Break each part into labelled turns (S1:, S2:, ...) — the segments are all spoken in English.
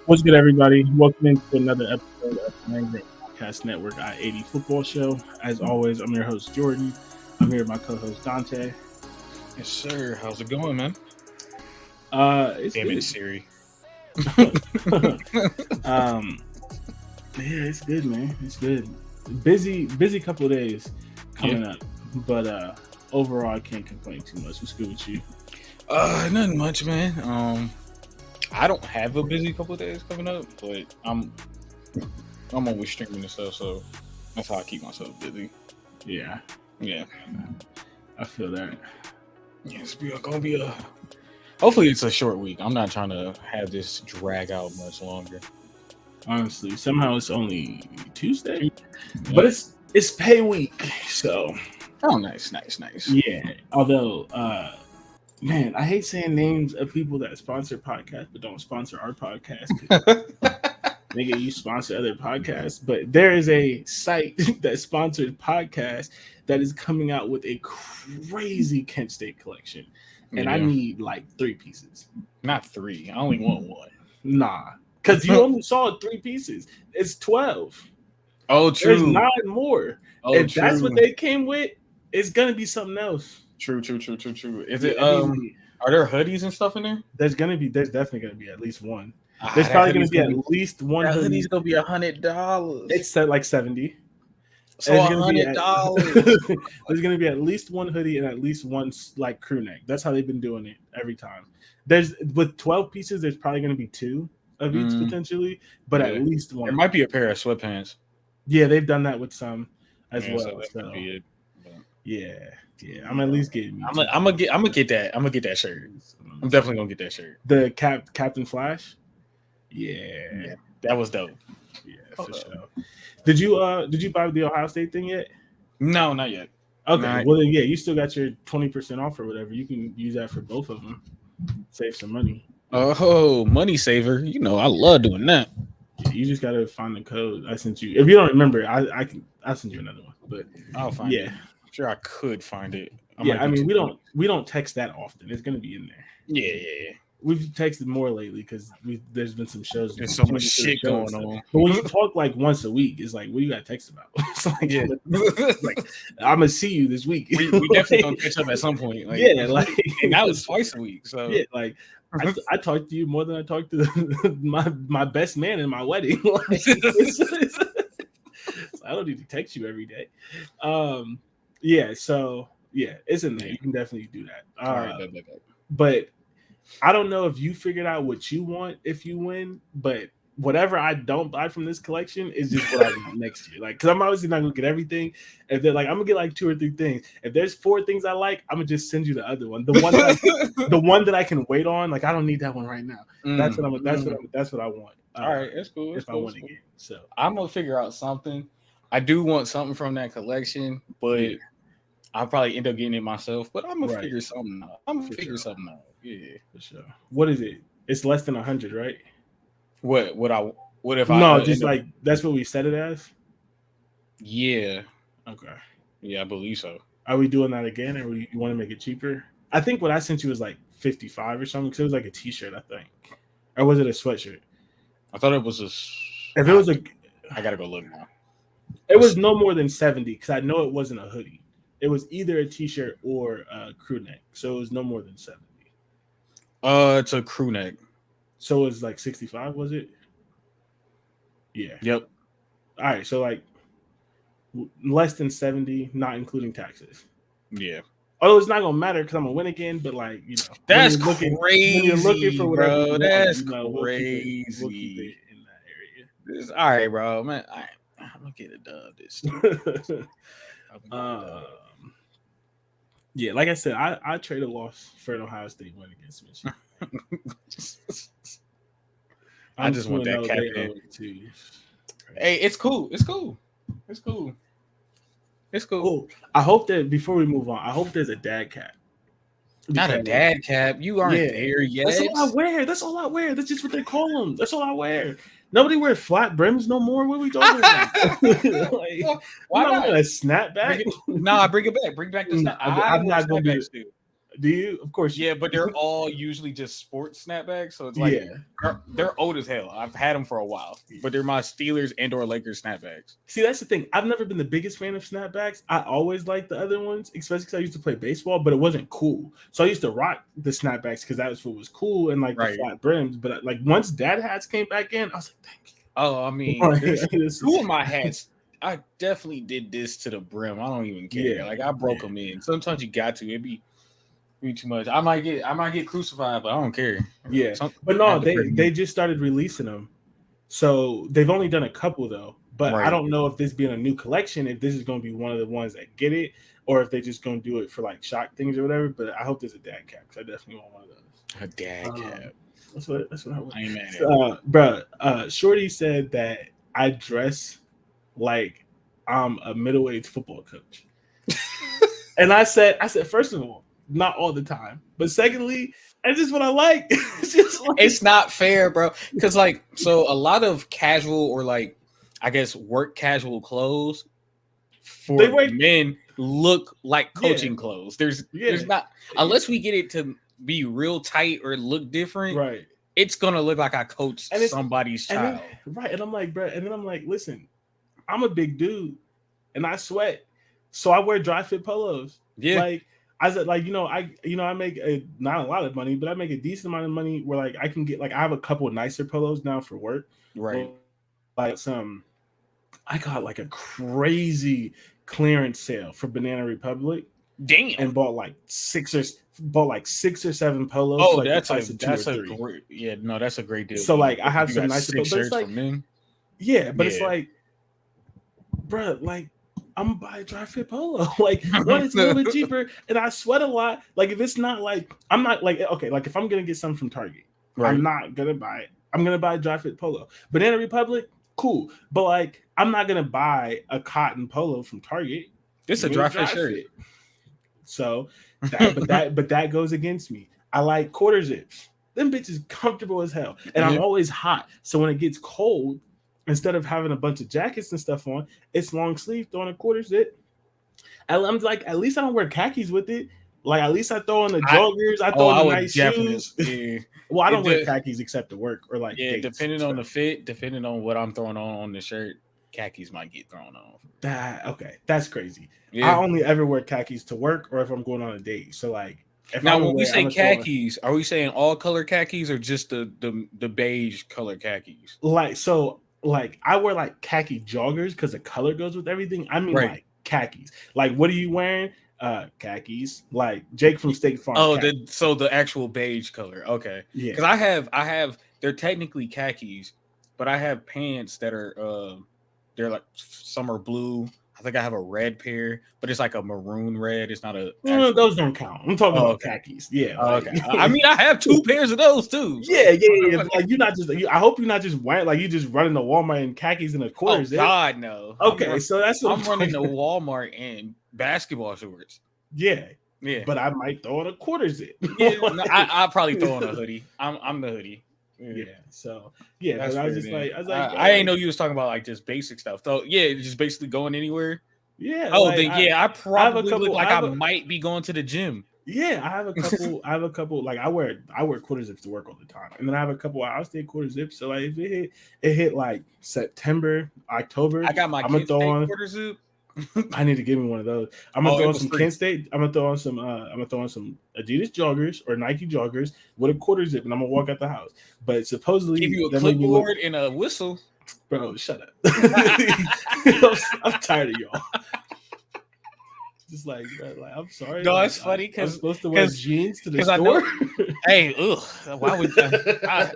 S1: What's good, everybody? Welcome into another episode of the Mangrove Podcast Network I-80 Football Show. As always, I'm your host, Jordan. I'm here with my co-host, Dante.
S2: Yes, sir. How's it going, man?
S1: It's
S2: Damn
S1: good.
S2: it, Siri.
S1: Yeah, it's good, man. It's good. Busy couple of days coming up, but overall, I can't complain too much. What's good with you?
S2: Nothing much, man. I don't have a busy couple of days coming up, but I'm always streaming and stuff, so that's how I keep myself busy.
S1: Yeah, I feel that.
S2: Yeah, it's gonna be a. Hopefully, it's a short week. I'm not trying to have this drag out much longer.
S1: Honestly, somehow it's only Tuesday, but it's pay week, so.
S2: Oh, nice.
S1: Yeah, although, man, I hate saying names of people that sponsor podcasts but don't sponsor our podcast. Nigga, you sponsor other podcasts, but there is a site that sponsors podcasts that is coming out with a crazy Kent State collection, and I need like 3 pieces.
S2: Not 3. I only want 1.
S1: Nah, because you only saw 3 pieces. It's 12.
S2: Oh, true.
S1: There's 9 more.
S2: Oh,
S1: if
S2: true.
S1: that's what they came with, it's gonna be something else.
S2: True. Is it? Are there hoodies and stuff in there?
S1: There's definitely gonna be at least one. There's probably gonna be at least one.
S2: That hoodie's gonna be $100.
S1: It's set like 70.
S2: So $100.
S1: There's gonna be at least one hoodie and at least one like crew neck. That's how they've been doing it every time. There's with 12 pieces. There's probably gonna be 2 of each potentially, but at least one.
S2: There might be a pair of sweatpants.
S1: Yeah, they've done that with some as well.
S2: So
S1: yeah. I'm at least getting.
S2: I'm gonna get that. I'm gonna get that shirt. I'm definitely gonna get that shirt.
S1: The Captain Flash. Yeah,
S2: that was dope.
S1: Yeah, for sure. Did you buy the Ohio State thing yet?
S2: No, not yet.
S1: Okay, well then, yeah, you still got your 20% off or whatever. You can use that for both of them. Save some money.
S2: Oh, money saver! You know I love doing that.
S1: Yeah, you just gotta find the code I sent you. If you don't remember, I'll send you another one. But
S2: I'll find it. I'm sure I could find it.
S1: I mean, we don't text that often. It's gonna be in there.
S2: Yeah.
S1: We've texted more lately because there's been some shows.
S2: There's so much shit going on.
S1: But when you talk like once a week, it's like, what you got to text about? It's like, like I'm gonna see you this week.
S2: We definitely gonna catch up at some point. Like,
S1: yeah, like
S2: and that was twice a week. So
S1: yeah, like I talked to you more than I talked to my best man in my wedding. Like, so I don't need to text you every day. So it's in there. You can definitely do that.
S2: All right,
S1: but I don't know if you figured out what you want if you win, but whatever I don't buy from this collection is just what I want next year. Like, because I'm obviously not gonna get everything. If they're like, I'm gonna get like 2 or 3 things. If there's 4 things I like, I'm gonna just send you the other one. The one that I can wait on. Like, I don't need that one right now. That's what I want.
S2: All right, that's cool.
S1: I win again, so
S2: I'm gonna figure out something. I do want something from that collection, but I'll probably end up getting it myself. But I'm gonna figure something out. Something out. Yeah,
S1: for sure. What is it? It's less than 100, right?
S2: What if
S1: I just like that's what we set it as?
S2: Yeah.
S1: Okay.
S2: Yeah, I believe so.
S1: Are we doing that again, or you want to make it cheaper? I think what I sent you was like 55 or something, because it was like a t-shirt, I think. Or was it a sweatshirt?
S2: I thought it was
S1: if it was
S2: I gotta go look now.
S1: It was no more than 70, because I know it wasn't a hoodie. It was either a t-shirt or a crew neck, so it was no more than 70.
S2: It's a crew neck.
S1: So it was like 65, was it? Yeah.
S2: Yep.
S1: All right, so like less than 70, not including taxes.
S2: Yeah.
S1: Although it's not gonna matter because I'm gonna win again, but like
S2: that's crazy. When you're looking for whatever,
S1: bro,
S2: that's crazy.
S1: We'll keep it in that
S2: area. All right, bro, man. I'm gonna get it done this time.
S1: Yeah, like I said, I trade a loss for an Ohio State win against Michigan.
S2: I just want that captain. Hey, it's cool.
S1: I hope that before we move on, I hope there's a dad cap.
S2: Not a dad cap. You aren't there yet.
S1: That's all I wear. That's just what they call them. That's all I wear. Nobody wears flat brims no more. What are we talking about?
S2: Why not
S1: a snapback?
S2: Bring it back. Bring back the snap.
S1: I'm not gonna be. Do you? Of course.
S2: Yeah, but they're all usually just sports snapbacks, so it's like
S1: Yeah.
S2: they're old as hell. I've had them for a while, but they're my Steelers and/or Lakers snapbacks.
S1: See, that's the thing. I've never been the biggest fan of snapbacks. I always liked the other ones, especially because I used to play baseball, but it wasn't cool. So I used to rock the snapbacks because that was what was cool and like the flat brims. But like once dad hats came back in, I was like, thank you.
S2: Oh, I mean, two of my hats. I definitely did this to the brim. I don't even care. Like I broke them in. Sometimes you got to. It'd be too much. I might get crucified, but I don't care.
S1: Yeah, but no, they just started releasing them, so they've only done a couple though. But I don't know if this being a new collection, if this is going to be one of the ones that get it, or if they're just going to do it for like shock things or whatever. But I hope there's a dad cap because I definitely want one of those.
S2: A dad cap.
S1: That's what I want.
S2: I ain't mad at it.
S1: Bro, Shorty said that I dress like I'm a middle-aged football coach. And I said, first of all, not all the time. But secondly, that's just what I like.
S2: It's not fair, bro. Because like, so a lot of casual or like, I guess work casual clothes for men look like coaching clothes. There's not, unless we get it to be real tight or look different.
S1: Right.
S2: It's gonna look like I coached somebody's child.
S1: And I'm like, bro. And then I'm like, listen, I'm a big dude, and I sweat, so I wear dry fit polos.
S2: Yeah.
S1: Like I said, like I make not a lot of money, but I make a decent amount of money where like I can get like I have a couple of nicer polos now for work.
S2: Right.
S1: Like I got like a crazy clearance sale for Banana Republic.
S2: Damn.
S1: And bought like 6 or 7 polos.
S2: Oh,
S1: like
S2: that's a great that's a great deal.
S1: So like I have some nice
S2: shirts for men.
S1: Yeah, but it's like, bro, like I'm gonna buy a dry fit polo. Like one, it's a little bit cheaper, and I sweat a lot. Like if it's not like I'm not like okay, like if I'm gonna get something from Target, I'm not gonna buy it. I'm gonna buy a dry fit polo. Banana Republic, cool, but like I'm not gonna buy a cotton polo from Target.
S2: This is a dry fit shirt.
S1: So, but that goes against me. I like quarter zips. Them bitches comfortable as hell, and I'm always hot. So when it gets cold, instead of having a bunch of jackets and stuff on, it's long sleeve, throwing a quarter zip. I'm like, at least I don't wear khakis with it. Like at least I throw on the joggers. I throw on the nice shoes. Yeah. Well, I don't wear khakis except to work or like
S2: depending on the fit, depending on what I'm throwing on the shirt, khakis might get thrown on.
S1: That's crazy.
S2: Yeah.
S1: I only ever wear khakis to work or if I'm going on a date. So like,
S2: now when we say khakis, are we saying all color khakis or just the beige color khakis?
S1: Like I wear like khaki joggers because the color goes with everything. I mean like khakis. Like what are you wearing? Khakis. Like Jake from State Farm.
S2: Oh, the actual beige color. Okay. Yeah. Because I have they're technically khakis, but I have pants that are they're like some are blue. I think I have a red pair, but it's like a maroon red. It's not a.
S1: Those don't count. I'm talking about khakis. Yeah.
S2: Okay. I mean, I have 2 pairs of those too.
S1: So. Yeah. Like you're not just. I hope you're not just wearing like you just running to Walmart in khakis and a quarter zip.
S2: God no.
S1: Okay, so that's what
S2: I'm running to Walmart in basketball shorts.
S1: Yeah. But I might throw in a quarter zip.
S2: Yeah. No, I'll probably throw in a hoodie. I'm the hoodie.
S1: Yeah. So but I was just like,
S2: I didn't know you was talking about like just basic stuff. So just basically going anywhere.
S1: Yeah.
S2: Oh, like, I probably look like I might be going to the gym.
S1: Yeah, I have a couple. Like I wear quarter zips to work all the time, and then I have a couple out state quarter zips. So like if it hit like September, October,
S2: I got my
S1: I'm gonna throw on
S2: quarter zip.
S1: I need to give me one of those. I'm gonna throw on some Kent State. I'm gonna throw on some Adidas joggers or Nike joggers with a quarter zip, and I'm gonna walk out the house. But supposedly,
S2: give you a clipboard and a whistle.
S1: Bro, shut up. I'm tired of y'all. Just like, I'm sorry.
S2: No, it's funny because
S1: I'm supposed to wear jeans to the store.
S2: Hey, why would I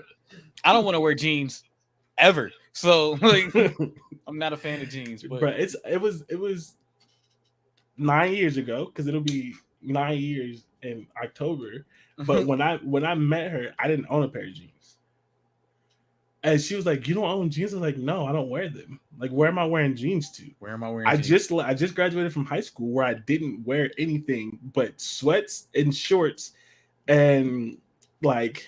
S2: don't want to wear jeans ever. So like, I'm not a fan of jeans. But
S1: it was 9 years ago because it'll be 9 years in October. But when I met her, I didn't own a pair of jeans. And she was like, "You don't own jeans?" I was like, "No, I don't wear them. Like, where am I wearing jeans to?
S2: Where am I wearing?
S1: I just graduated from high school where I didn't wear anything but sweats and shorts and like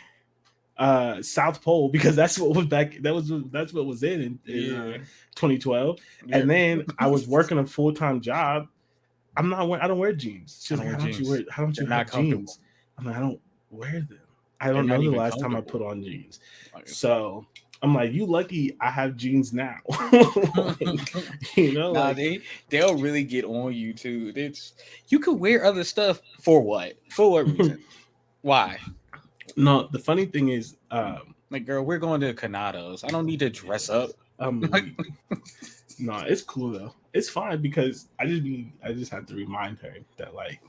S1: South Pole because that's what was back. That's what was in 2012. Yeah. And then I was working a full-time job I don't wear jeans. She's like, how don't you have jeans? I'm like, I don't wear them. I don't know the last time I put on jeans. So I'm like, you lucky I have jeans now.
S2: They'll really get on you too. You could wear other stuff for what? For what reason? Why?
S1: No, the funny thing is,
S2: like, girl, we're going to Canados. I don't need to dress up.
S1: No, it's cool though. It's fine because I just have to remind her that like,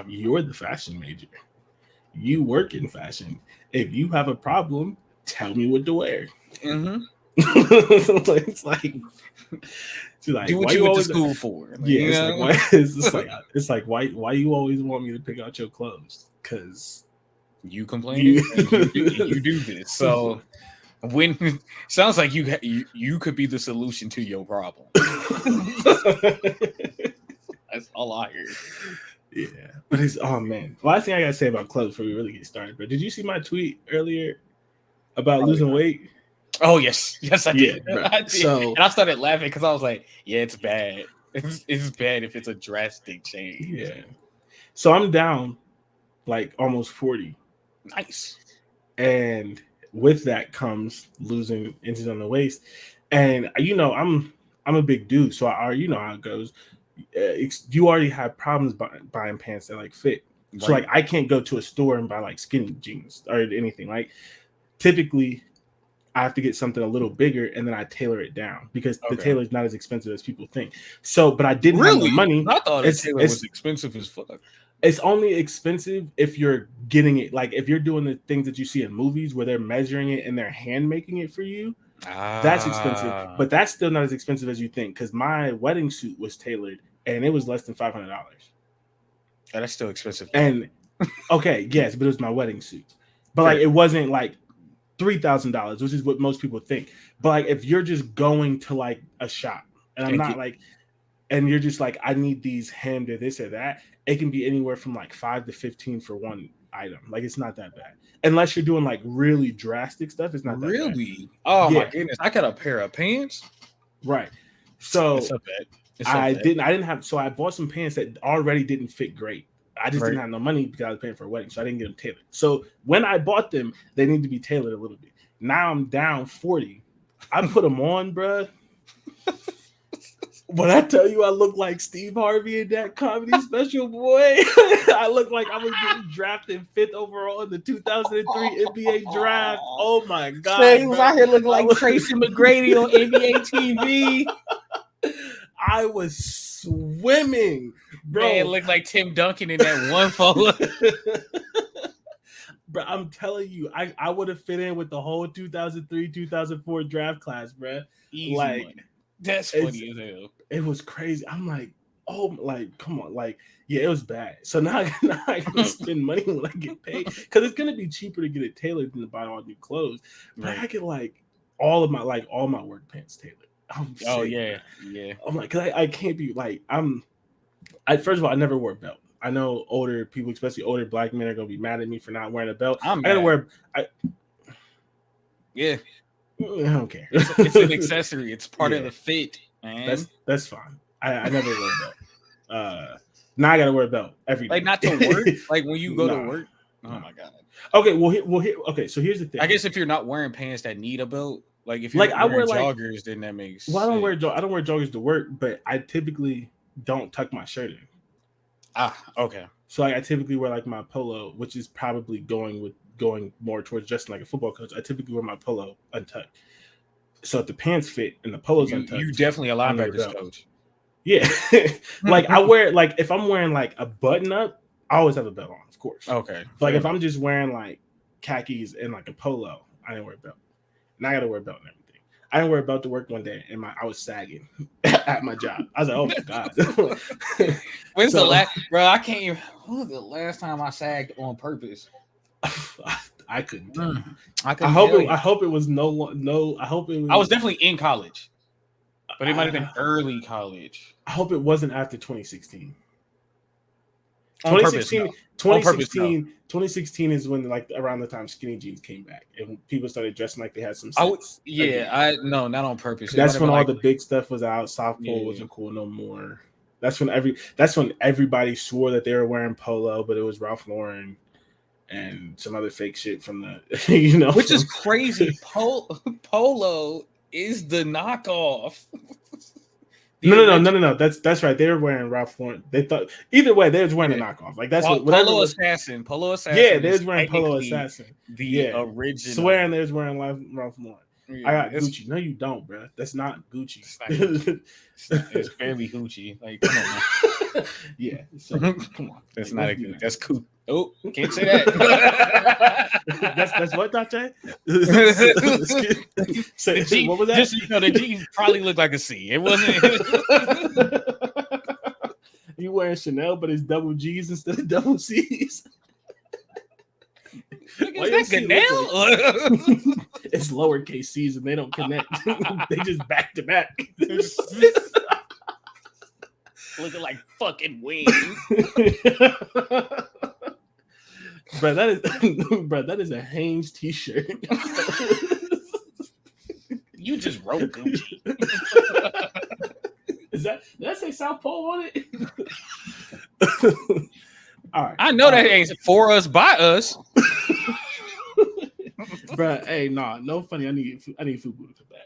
S1: you're the fashion major. You work in fashion. If you have a problem, tell me what to wear.
S2: Mm-hmm.
S1: So it's like,
S2: do what you went to school for.
S1: Like, yeah, it's like why you always want me to pick out your clothes? Because
S2: you complain. You do this. So when sounds like you could be the solution to your problem. That's all I hear.
S1: Yeah, but it's man. Last thing I gotta say about clothes before we really get started. But did you see my tweet earlier about losing weight?
S2: Oh yes, I did.
S1: Yeah,
S2: I did. So, and I started laughing because I was like, "Yeah, it's bad. It's bad if it's a drastic change."
S1: Yeah. So I'm down like almost 40.
S2: Nice.
S1: And with that comes losing inches on the waist. And I'm a big dude, so how it goes. You already have problems buying pants that like fit. Right. So like I can't go to a store and buy like skinny jeans or anything. Like typically I have to get something a little bigger and then I tailor it down because the tailor is not as expensive as people think. So, but I didn't have the money.
S2: I thought a tailor was expensive as fuck.
S1: It's only expensive if you're getting it. Like if you're doing the things that you see in movies where they're measuring it and they're hand making it for you. That's expensive, but that's still not as expensive as you think. Because my wedding suit was tailored and it was less than $500.
S2: That's still expensive.
S1: And okay, yes, but it was my wedding suit. But like it wasn't like $3,000, which is what most people think. But like if you're just going to like a shop and I'm not like, and you're just like, I need these hemmed or this or that, it can be anywhere from like 5 to 15 for one item. Like it's not that bad. Unless you're doing like really drastic stuff, it's not that bad.
S2: Really? Oh my goodness. I got a pair of pants.
S1: Right. So
S2: it's not bad.
S1: I didn't have, so I bought some pants that already didn't fit great. I just didn't have no money because I was paying for a wedding, so I didn't get them tailored. So when I bought them, they need to be tailored a little bit. Now I'm down 40. I put them on, bruh. When I tell you I look like Steve Harvey in that comedy special, boy, I look like I was getting drafted 5th overall in the 2003 NBA draft. Oh my God.
S2: He was out here looking like Tracy McGrady on NBA TV.
S1: I was swimming, bro.
S2: Man, it looked like Tim Duncan in that one photo.
S1: Bro, I'm telling you, I would have fit in with the whole 2003, 2004 draft class, bro.
S2: Easy like one. That's funny as hell.
S1: It was crazy. I'm like, oh, like, come on, like, yeah, it was bad. So now I can spend money when I get paid because it's gonna be cheaper to get it tailored than to buy all new clothes. But I get like all my work pants tailored.
S2: Yeah.
S1: I'm like, cause I can't be like first of all, I never wore a belt. I know older people, especially older black men, are gonna be mad at me for not wearing a belt. I gotta wear.
S2: Yeah.
S1: I don't care.
S2: It's an accessory. It's part of the fit, man.
S1: That's fine. I never wear a belt. Now I gotta wear a belt every day.
S2: Like not to work. Like when you go to work. Oh my God.
S1: Okay. Okay. So here's the thing.
S2: I guess if you're not wearing pants that need a belt, like if you're wearing joggers, then that makes.
S1: Well, I don't wear joggers to work, but I typically don't tuck my shirt in.
S2: Okay.
S1: So like I typically wear like my polo, which is probably going more towards dressing like a football coach. I typically wear my polo untucked. So if the pants fit and the polo's untucked,
S2: you definitely a linebackers coach.
S1: Yeah. Like I wear like if I'm wearing like a button up, I always have a belt on, of course.
S2: Okay.
S1: But like if I'm just wearing like khakis and like a polo, I didn't wear a belt. And I gotta wear a belt and everything. I didn't wear a belt to work one day and I was sagging at my job. I was like, oh my God.
S2: When's the last, bro? I can't even. When was the last time I sagged on purpose?
S1: I couldn't tell you.
S2: I
S1: hope it was I hope it was.
S2: I was definitely in college, but it might have been early college.
S1: I hope it wasn't after 2016. 2016 is when like around the time skinny jeans came back and people started dressing like they had some sense.
S2: Not on purpose.
S1: That's when all the big stuff was out. South Pole wasn't cool no more. That's when everybody swore that they were wearing polo, but it was Ralph Lauren and some other fake shit from the
S2: which is crazy. Polo is the knockoff.
S1: No. That's right. They were wearing Ralph Lauren. They thought either way they was wearing a knockoff. Like that's
S2: Polo Assassin.
S1: Yeah, they was wearing Polo Assassin.
S2: The original.
S1: Swearing they was wearing Ralph Lauren.
S2: Yeah,
S1: I got Gucci. No, you don't, bro. That's not Gucci.
S2: It's barely Gucci. Like, come on, man.
S1: Yeah. So, come on.
S2: That's not a good. That's cool. Oh, can't say that.
S1: that's what, Dante? What was that?
S2: Just the G probably looked like a C. It wasn't.
S1: You wearing Chanel, but it's double G's instead of double C's.
S2: Is that Chanel?
S1: It's lowercase C's and they don't connect. They just back to back.
S2: Looking like fucking wings.
S1: Bro, that is a Hanes t-shirt.
S2: You just wrote Gucci.
S1: Did that say South Pole on it? All right.
S2: I know that ain't for us, by us.
S1: Bro, hey, no funny. I need FUBU to come back.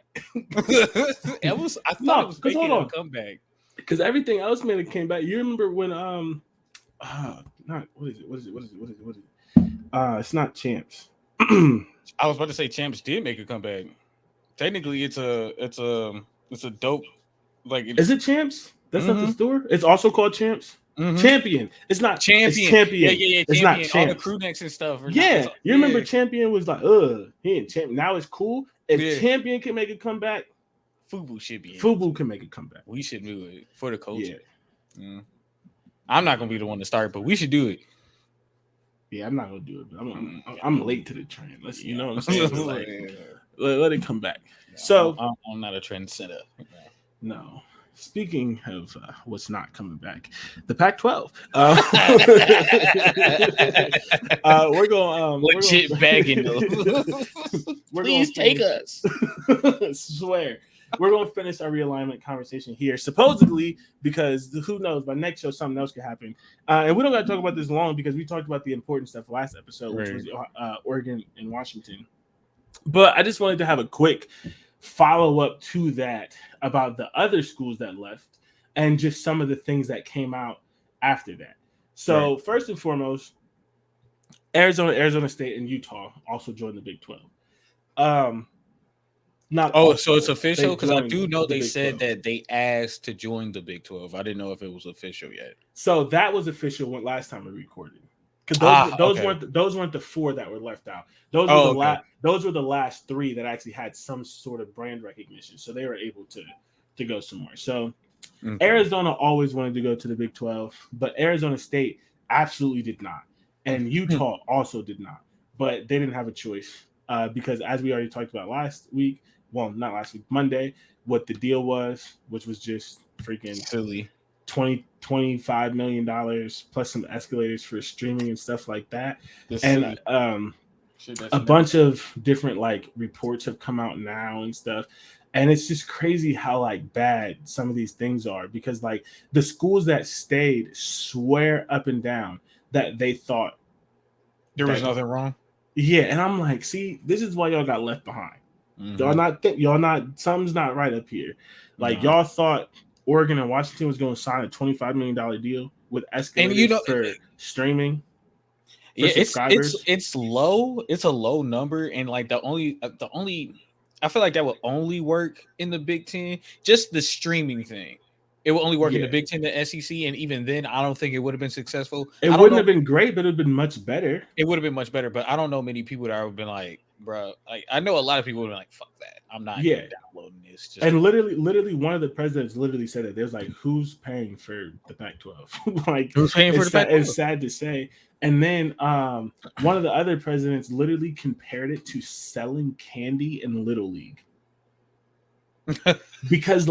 S2: I thought it was making a comeback.
S1: Because everything else, man, it came back. You remember when what is it? It's not Champs.
S2: I was about to say Champs did make a comeback. Technically, it's a dope. Like,
S1: is it Champs? That's not the store. It's also called Champs. Mm-hmm. Champion. It's not Champion. It's Champion.
S2: Yeah.
S1: It's
S2: Champion.
S1: not Champs.
S2: All the crew necks and stuff.
S1: Yeah, you remember Champion was like, he ain't Champion. Now it's cool. If Champion can make a comeback,
S2: FUBU should be.
S1: FUBU can make a comeback.
S2: We should do it for the culture. Yeah. I'm not gonna be the one to start, but we should do it.
S1: Yeah, I'm not gonna do it. But I'm late to the trend. You know what I'm saying? Like, let it come back.
S2: No,
S1: so
S2: I'm not a trendsetter.
S1: No. Speaking of what's not coming back, the Pac-12. We're going.
S2: Legit begging. Please take us.
S1: Swear. We're going to finish our realignment conversation here, supposedly, because who knows, by next show, something else could happen. And we don't got to talk about this long because we talked about the important stuff last episode, which was Oregon and Washington. But I just wanted to have a quick follow-up to that about the other schools that left and just some of the things that came out after that. So first and foremost, Arizona State and Utah also joined the Big 12.
S2: So it's official? Because I do know they said that they asked to join the Big 12. I didn't know if it was official yet.
S1: So that was official last time we recorded. Because those weren't the four that were left out. Those were the last three that actually had some sort of brand recognition. So they were able to go somewhere. So Arizona always wanted to go to the Big 12, but Arizona State absolutely did not. And Utah also did not. But they didn't have a choice because as we already talked about Monday, what the deal was, which was just freaking
S2: silly.
S1: $25 million plus some escalators for streaming and stuff like that. A bunch of different reports have come out now and stuff. And it's just crazy how bad some of these things are because the schools that stayed swear up and down that they thought
S2: there was nothing wrong.
S1: Yeah. And I'm like, see, this is why y'all got left behind. Mm-hmm. Something's not right up here. Y'all thought Oregon and Washington was going to sign a $25 million deal with escalators for streaming.
S2: Yeah, it's low. It's a low number, and the only I feel like that would only work in the Big Ten. Just the streaming thing, it will only work in the Big Ten, the SEC, and even then, I don't think it would have been successful.
S1: It wouldn't have been great, but it would have been much better.
S2: It would have been much better, but I don't know many people that have been like, bro. I know a lot of people would have been like, fuck that. I'm not downloading this.
S1: And literally, one of the presidents literally said it. There's who's paying for the Pac-12?
S2: Who's paying for the Pac-12?
S1: It's sad to say. And then one of the other presidents literally compared it to selling candy in Little League. Because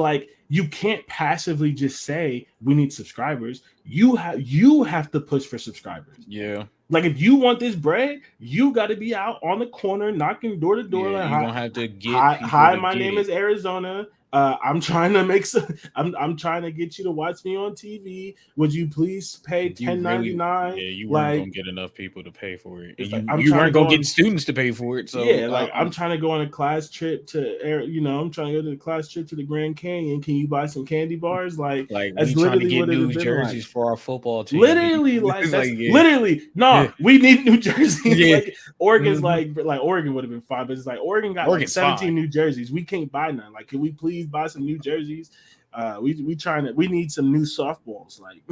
S1: you can't passively just say we need subscribers. You have to push for subscribers.
S2: Yeah.
S1: If you want this bread, you got to be out on the corner knocking door to door.
S2: You don't have to get.
S1: Hi, my name is Arizona. I'm trying to make some. I'm trying to get you to watch me on TV. Would you please pay $10.99?
S2: Yeah, you weren't gonna get enough people to pay for it, and
S1: like,
S2: you weren't gonna get students to pay for it. So
S1: yeah, like I'm trying to go on a class trip to, I'm trying to go to the class trip to the Grand Canyon. Can you buy some candy bars? Like
S2: that's literally what it has been jerseys for our football team.
S1: Literally, literally, no, we need new jerseys. Like Oregon's like Oregon would have been fine, but it's like Oregon got like 17 new jerseys. We can't buy none. Like, can we please buy some new jerseys? We need some new softballs. Like,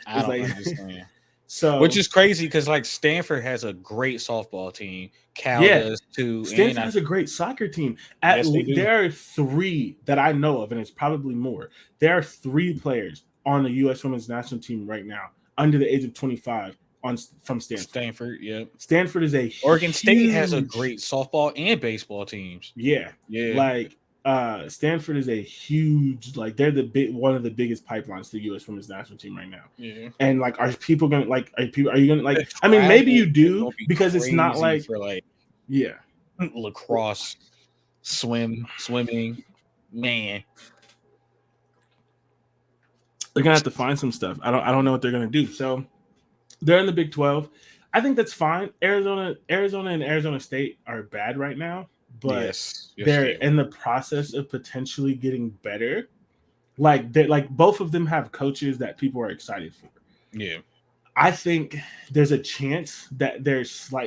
S2: I don't understand. So, which is crazy because like Stanford has a great softball team. Cal does too.
S1: Stanford has a great soccer team. There are 3 that I know of, and it's probably more. There are 3 players on the U.S. women's national team right now under the age of 25 from Stanford. Stanford is
S2: Oregon State has a great softball and baseball teams.
S1: Yeah. Like Stanford is a huge, like, they're one of the biggest pipelines to the U.S. women's national team right now. Yeah. And like, are people gonna like? Are you gonna like? I mean, maybe you do because it's not like
S2: for like lacrosse, swimming, man.
S1: They're gonna have to find some stuff. I don't know what they're gonna do. So they're in the Big 12. I think that's fine. Arizona, and Arizona State are bad right now, but they're in the process of potentially getting better. Like both of them have coaches that people are excited for.
S2: Yeah.
S1: I think there's a chance that they're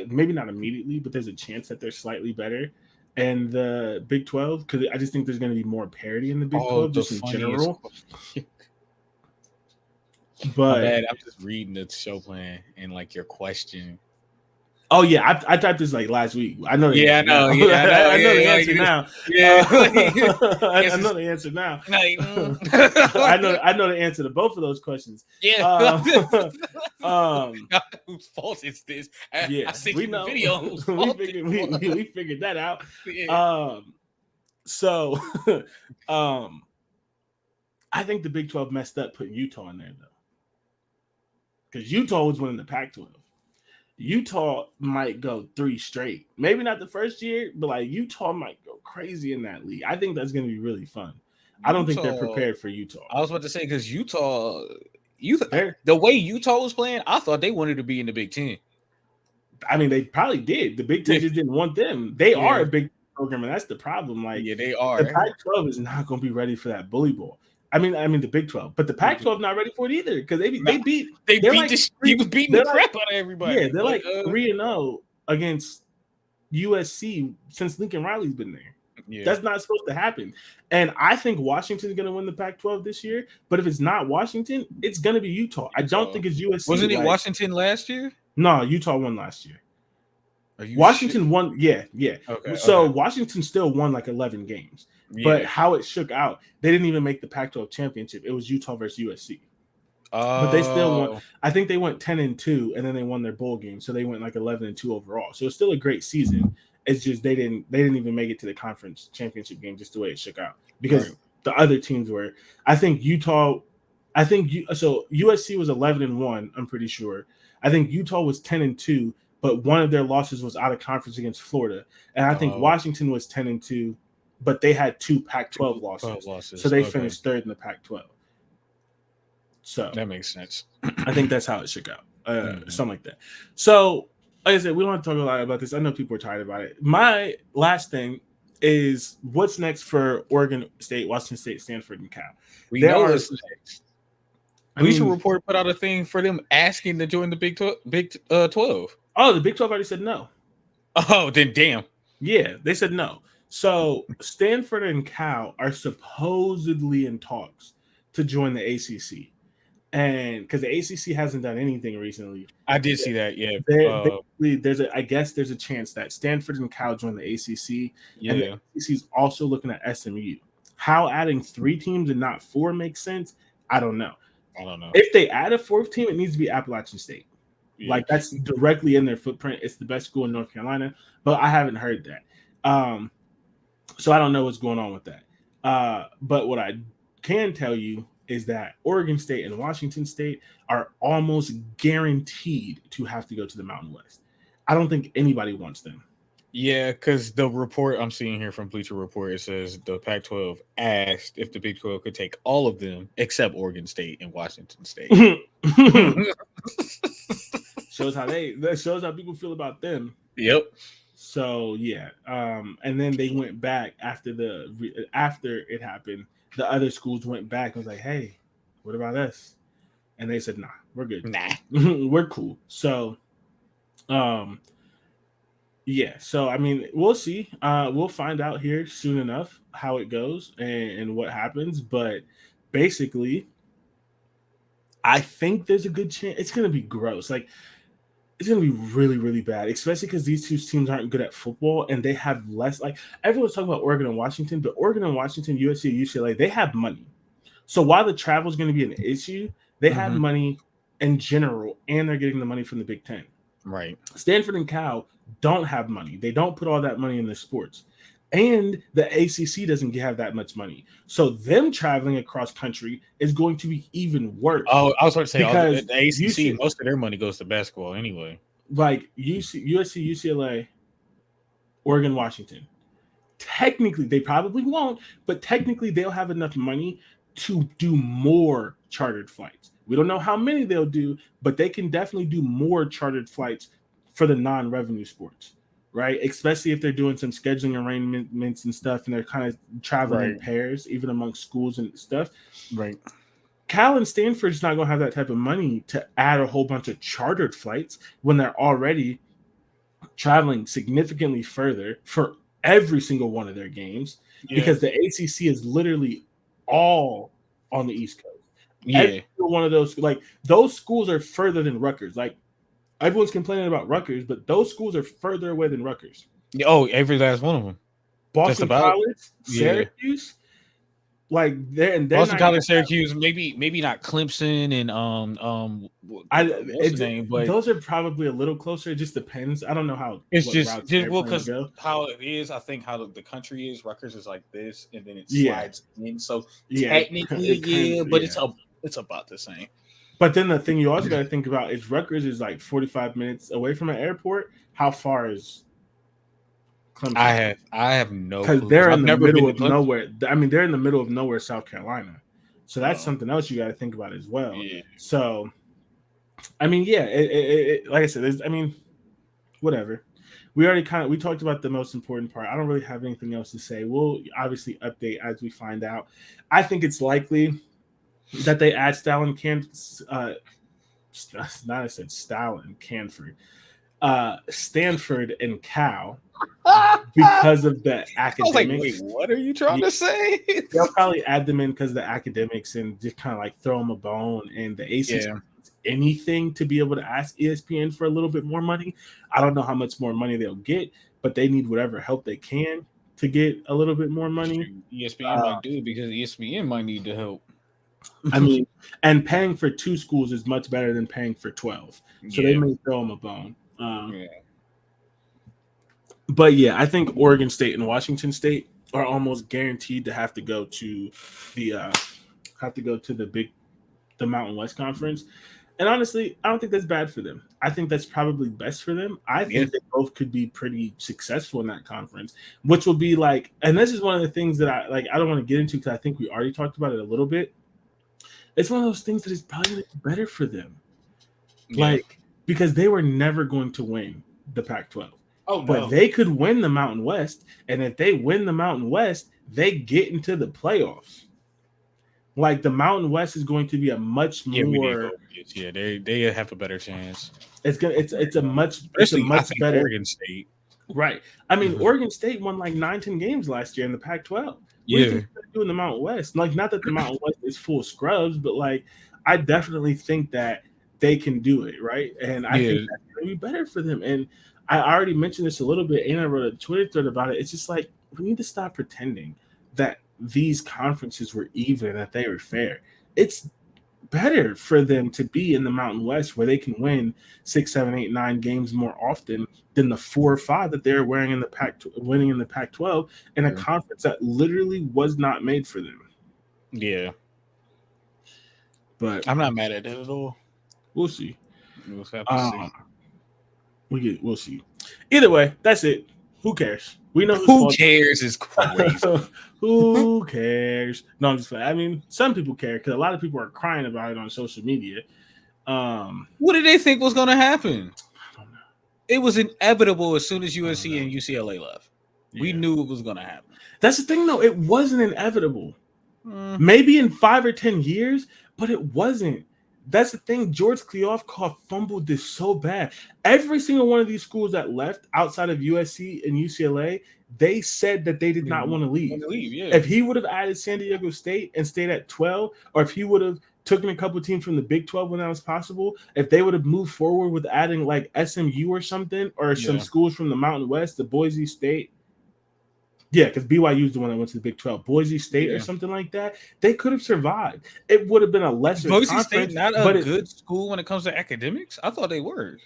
S1: maybe not immediately, but there's a chance that they're slightly better in the Big 12 because I just think there's going to be more parity in the Big 12 just in general. But
S2: I'm just reading the show plan and like your question.
S1: Oh yeah, I typed this like last week. I know.
S2: I know the answer
S1: now. I know the answer now. I know the answer to both of those questions.
S2: Yeah. Whose fault is this? I see
S1: we know.
S2: Videos.
S1: we figured that out.
S2: Yeah.
S1: So, I think the Big 12 messed up putting Utah in there though, because Utah was winning the Pac-12. Utah might go 3 straight. Maybe not the first year, but like Utah might go crazy in that league. I think that's going to be really fun. I don't think they're prepared for Utah.
S2: I was about to say because Utah, the way Utah was playing, I thought they wanted to be in the Big 10.
S1: I mean, they probably did. The Big 10 just didn't want them. They are a big program, and that's the problem. Like,
S2: they are.
S1: The Pac-12 is not going to be ready for that bully ball. I mean the Big 12, but the Pac-12 not ready for it either because he was beating the crap out of everybody. Yeah, they're like 3-0 against USC since Lincoln Riley's been there. Yeah. That's not supposed to happen. And I think Washington's going to win the Pac-12 this year. But if it's not Washington, it's going to be Utah. I don't think it's USC.
S2: Wasn't it Washington last year?
S1: No, Utah won last year. Washington won. Yeah. Okay, so Washington still won like 11 games. Yeah. But how it shook out, they didn't even make the Pac-12 championship. It was Utah versus USC. But they still won. I think they went 10-2, and then they won their bowl game, so they went like 11-2 overall. So it's still a great season. It's just they didn't even make it to the conference championship game, just the way it shook out because the other teams were. I think USC was 11-1. I'm pretty sure. I think Utah was 10-2, but one of their losses was out of conference against Florida, and I think Washington was 10-2. But they had 2 Pac-12 losses. So they finished 3rd in the Pac-12. So
S2: that makes sense.
S1: I think that's how it shook out. Something like that. So, like I said, we don't have to talk a lot about this. I know people are tired about it. My last thing is what's next for Oregon State, Washington State, Stanford, and Cal.
S2: We know what's next. Recent report put out a thing for them asking to join the Big 12.
S1: Oh, the Big 12 already said no.
S2: Oh, then damn.
S1: Yeah, they said no. So Stanford and Cal are supposedly in talks to join the ACC, and because the ACC hasn't done anything recently,
S2: I did see that. Yeah,
S1: I guess there's a chance that Stanford and Cal join the ACC. And the ACC is also looking at SMU. How adding 3 teams and not 4 makes sense? I don't know. If they add a 4th team, it needs to be Appalachian State. Yeah. Like that's directly in their footprint. It's the best school in North Carolina, but I haven't heard that. So I don't know what's going on with that. But what I can tell you is that Oregon State and Washington State are almost guaranteed to have to go to the Mountain West. I don't think anybody wants them.
S2: Yeah, because the report I'm seeing here from Bleacher Report, it says the Pac-12 asked if the Big 12 could take all of them except Oregon State and Washington State.
S1: That shows how people feel about them.
S2: Yep.
S1: So yeah, and then they went back after it happened. The other schools went back and was like, "Hey, what about us?" And they said, "Nah, we're good.
S2: Nah,
S1: we're cool." So, yeah. So I mean, we'll see. We'll find out here soon enough how it goes and what happens. But basically, I think there's a good chance it's going to be gross. Like, it's going to be really, really bad, especially because these two teams aren't good at football and they have less. Like, everyone's talking about Oregon and Washington, but Oregon and Washington, USC and UCLA, they have money. So while the travel is going to be an issue, they have money in general, and they're getting the money from the Big Ten.
S2: Right.
S1: Stanford and Cal don't have money. They don't put all that money in their sports. And the ACC doesn't have that much money. So them traveling across country is going to be even worse.
S2: Oh, I was about to say, because the ACC, most of their money goes to basketball anyway.
S1: Like USC, UCLA, Oregon, Washington. Technically, they probably won't, but technically they'll have enough money to do more chartered flights. We don't know how many they'll do, but they can definitely do more chartered flights for the non-revenue sports, right? Especially if they're doing some scheduling arrangements and stuff, and they're kind of traveling in pairs, even among schools and stuff.
S2: Right.
S1: Cal and Stanford's not going to have that type of money to add a whole bunch of chartered flights when they're already traveling significantly further for every single one of their games, because the ACC is literally all on the East Coast. Every one of those, like, those schools are further than Rutgers. Like, everyone's complaining about Rutgers, but those schools are further away than Rutgers.
S2: Oh, every last one of them.
S1: Boston College, Syracuse, like they're
S2: Boston College, Syracuse, maybe not Clemson and
S1: but those are probably a little closer. It just depends. I don't know how
S2: it's just because how it is. I think how the country is. Rutgers is like this, and then it slides in. So technically, but it's about the same.
S1: But then the thing you also got to think about is Rutgers is like 45 minutes away from an airport. How far is Clemson?
S2: I have no
S1: clue. Because they're in the middle of nowhere. I mean, they're in the middle of nowhere, South Carolina. So that's something else you got to think about as well. Yeah. So, I mean, yeah, like I said, whatever. We talked about the most important part. I don't really have anything else to say. We'll obviously update as we find out. I think it's likely that they add Stanford, Stanford and Cal because of the academics. I was
S2: like, wait, what are you trying to say?
S1: They'll probably add them in because of the academics and just kind of like throw them a bone. And the ACC anything to be able to ask ESPN for a little bit more money. I don't know how much more money they'll get, but they need whatever help they can to get a little bit more money.
S2: ESPN might do it because ESPN might need the help.
S1: I mean, and paying for 2 schools is much better than paying for 12. So they may throw them a bone. But yeah, I think Oregon State and Washington State are almost guaranteed to have to go to the Mountain West Conference. And honestly, I don't think that's bad for them. I think that's probably best for them. I think they both could be pretty successful in that conference, which will be like, and this is one of the things that I don't want to get into because I think we already talked about it a little bit. It's one of those things that is probably better for them. Like, because they were never going to win the Pac-12.
S2: Oh, no.
S1: But they could win the Mountain West. And if they win the Mountain West, they get into the playoffs. Like, the Mountain West is going to be a much more.
S2: They have a better chance.
S1: It's a much better
S2: Oregon State.
S1: Right. I mean, Oregon State won like 9-10 games last year in the Pac-12.
S2: Yeah.
S1: Doing the Mountain West. Like, not that the Mountain West is full of scrubs, but like, I definitely think that they can do it, right? And I think that's going to be better for them. And I already mentioned this a little bit, and I wrote a Twitter thread about it. It's just like, we need to stop pretending that these conferences were even, that they were fair. It's better for them to be in the Mountain West where they can win 6, 7, 8, 9 games more often than the 4 or 5 that they're winning in the Pac-12 in a conference that literally was not made for them.
S2: Yeah.
S1: But
S2: I'm not mad at it at all.
S1: We'll see.
S2: We'll have to see.
S1: We'll see. Either way, that's it. Who cares? We know
S2: who cares is crazy.
S1: Who cares? No, I'm just playing. I mean, some people care because a lot of people are crying about it on social media.
S2: What did they think was going to happen?
S1: I don't know.
S2: It was inevitable as soon as USC and UCLA left. Yeah. We knew it was going to happen.
S1: That's the thing, though. It wasn't inevitable. Maybe in 5 or 10 years, but it wasn't. That's the thing. George Kliavkoff fumbled this so bad. Every single one of these schools that left outside of USC and UCLA, they said that they did not want to leave.
S2: Yeah.
S1: If he would have added San Diego State and stayed at 12, or if he would have taken a couple teams from the Big 12 when that was possible, if they would have moved forward with adding like SMU or something, or some schools from the Mountain West, the Boise State. Yeah, because BYU is the one that went to the Big 12. Boise State or something like that, they could have survived. It would have been a lesser
S2: Boise State not a good school when it comes to academics? I thought they were.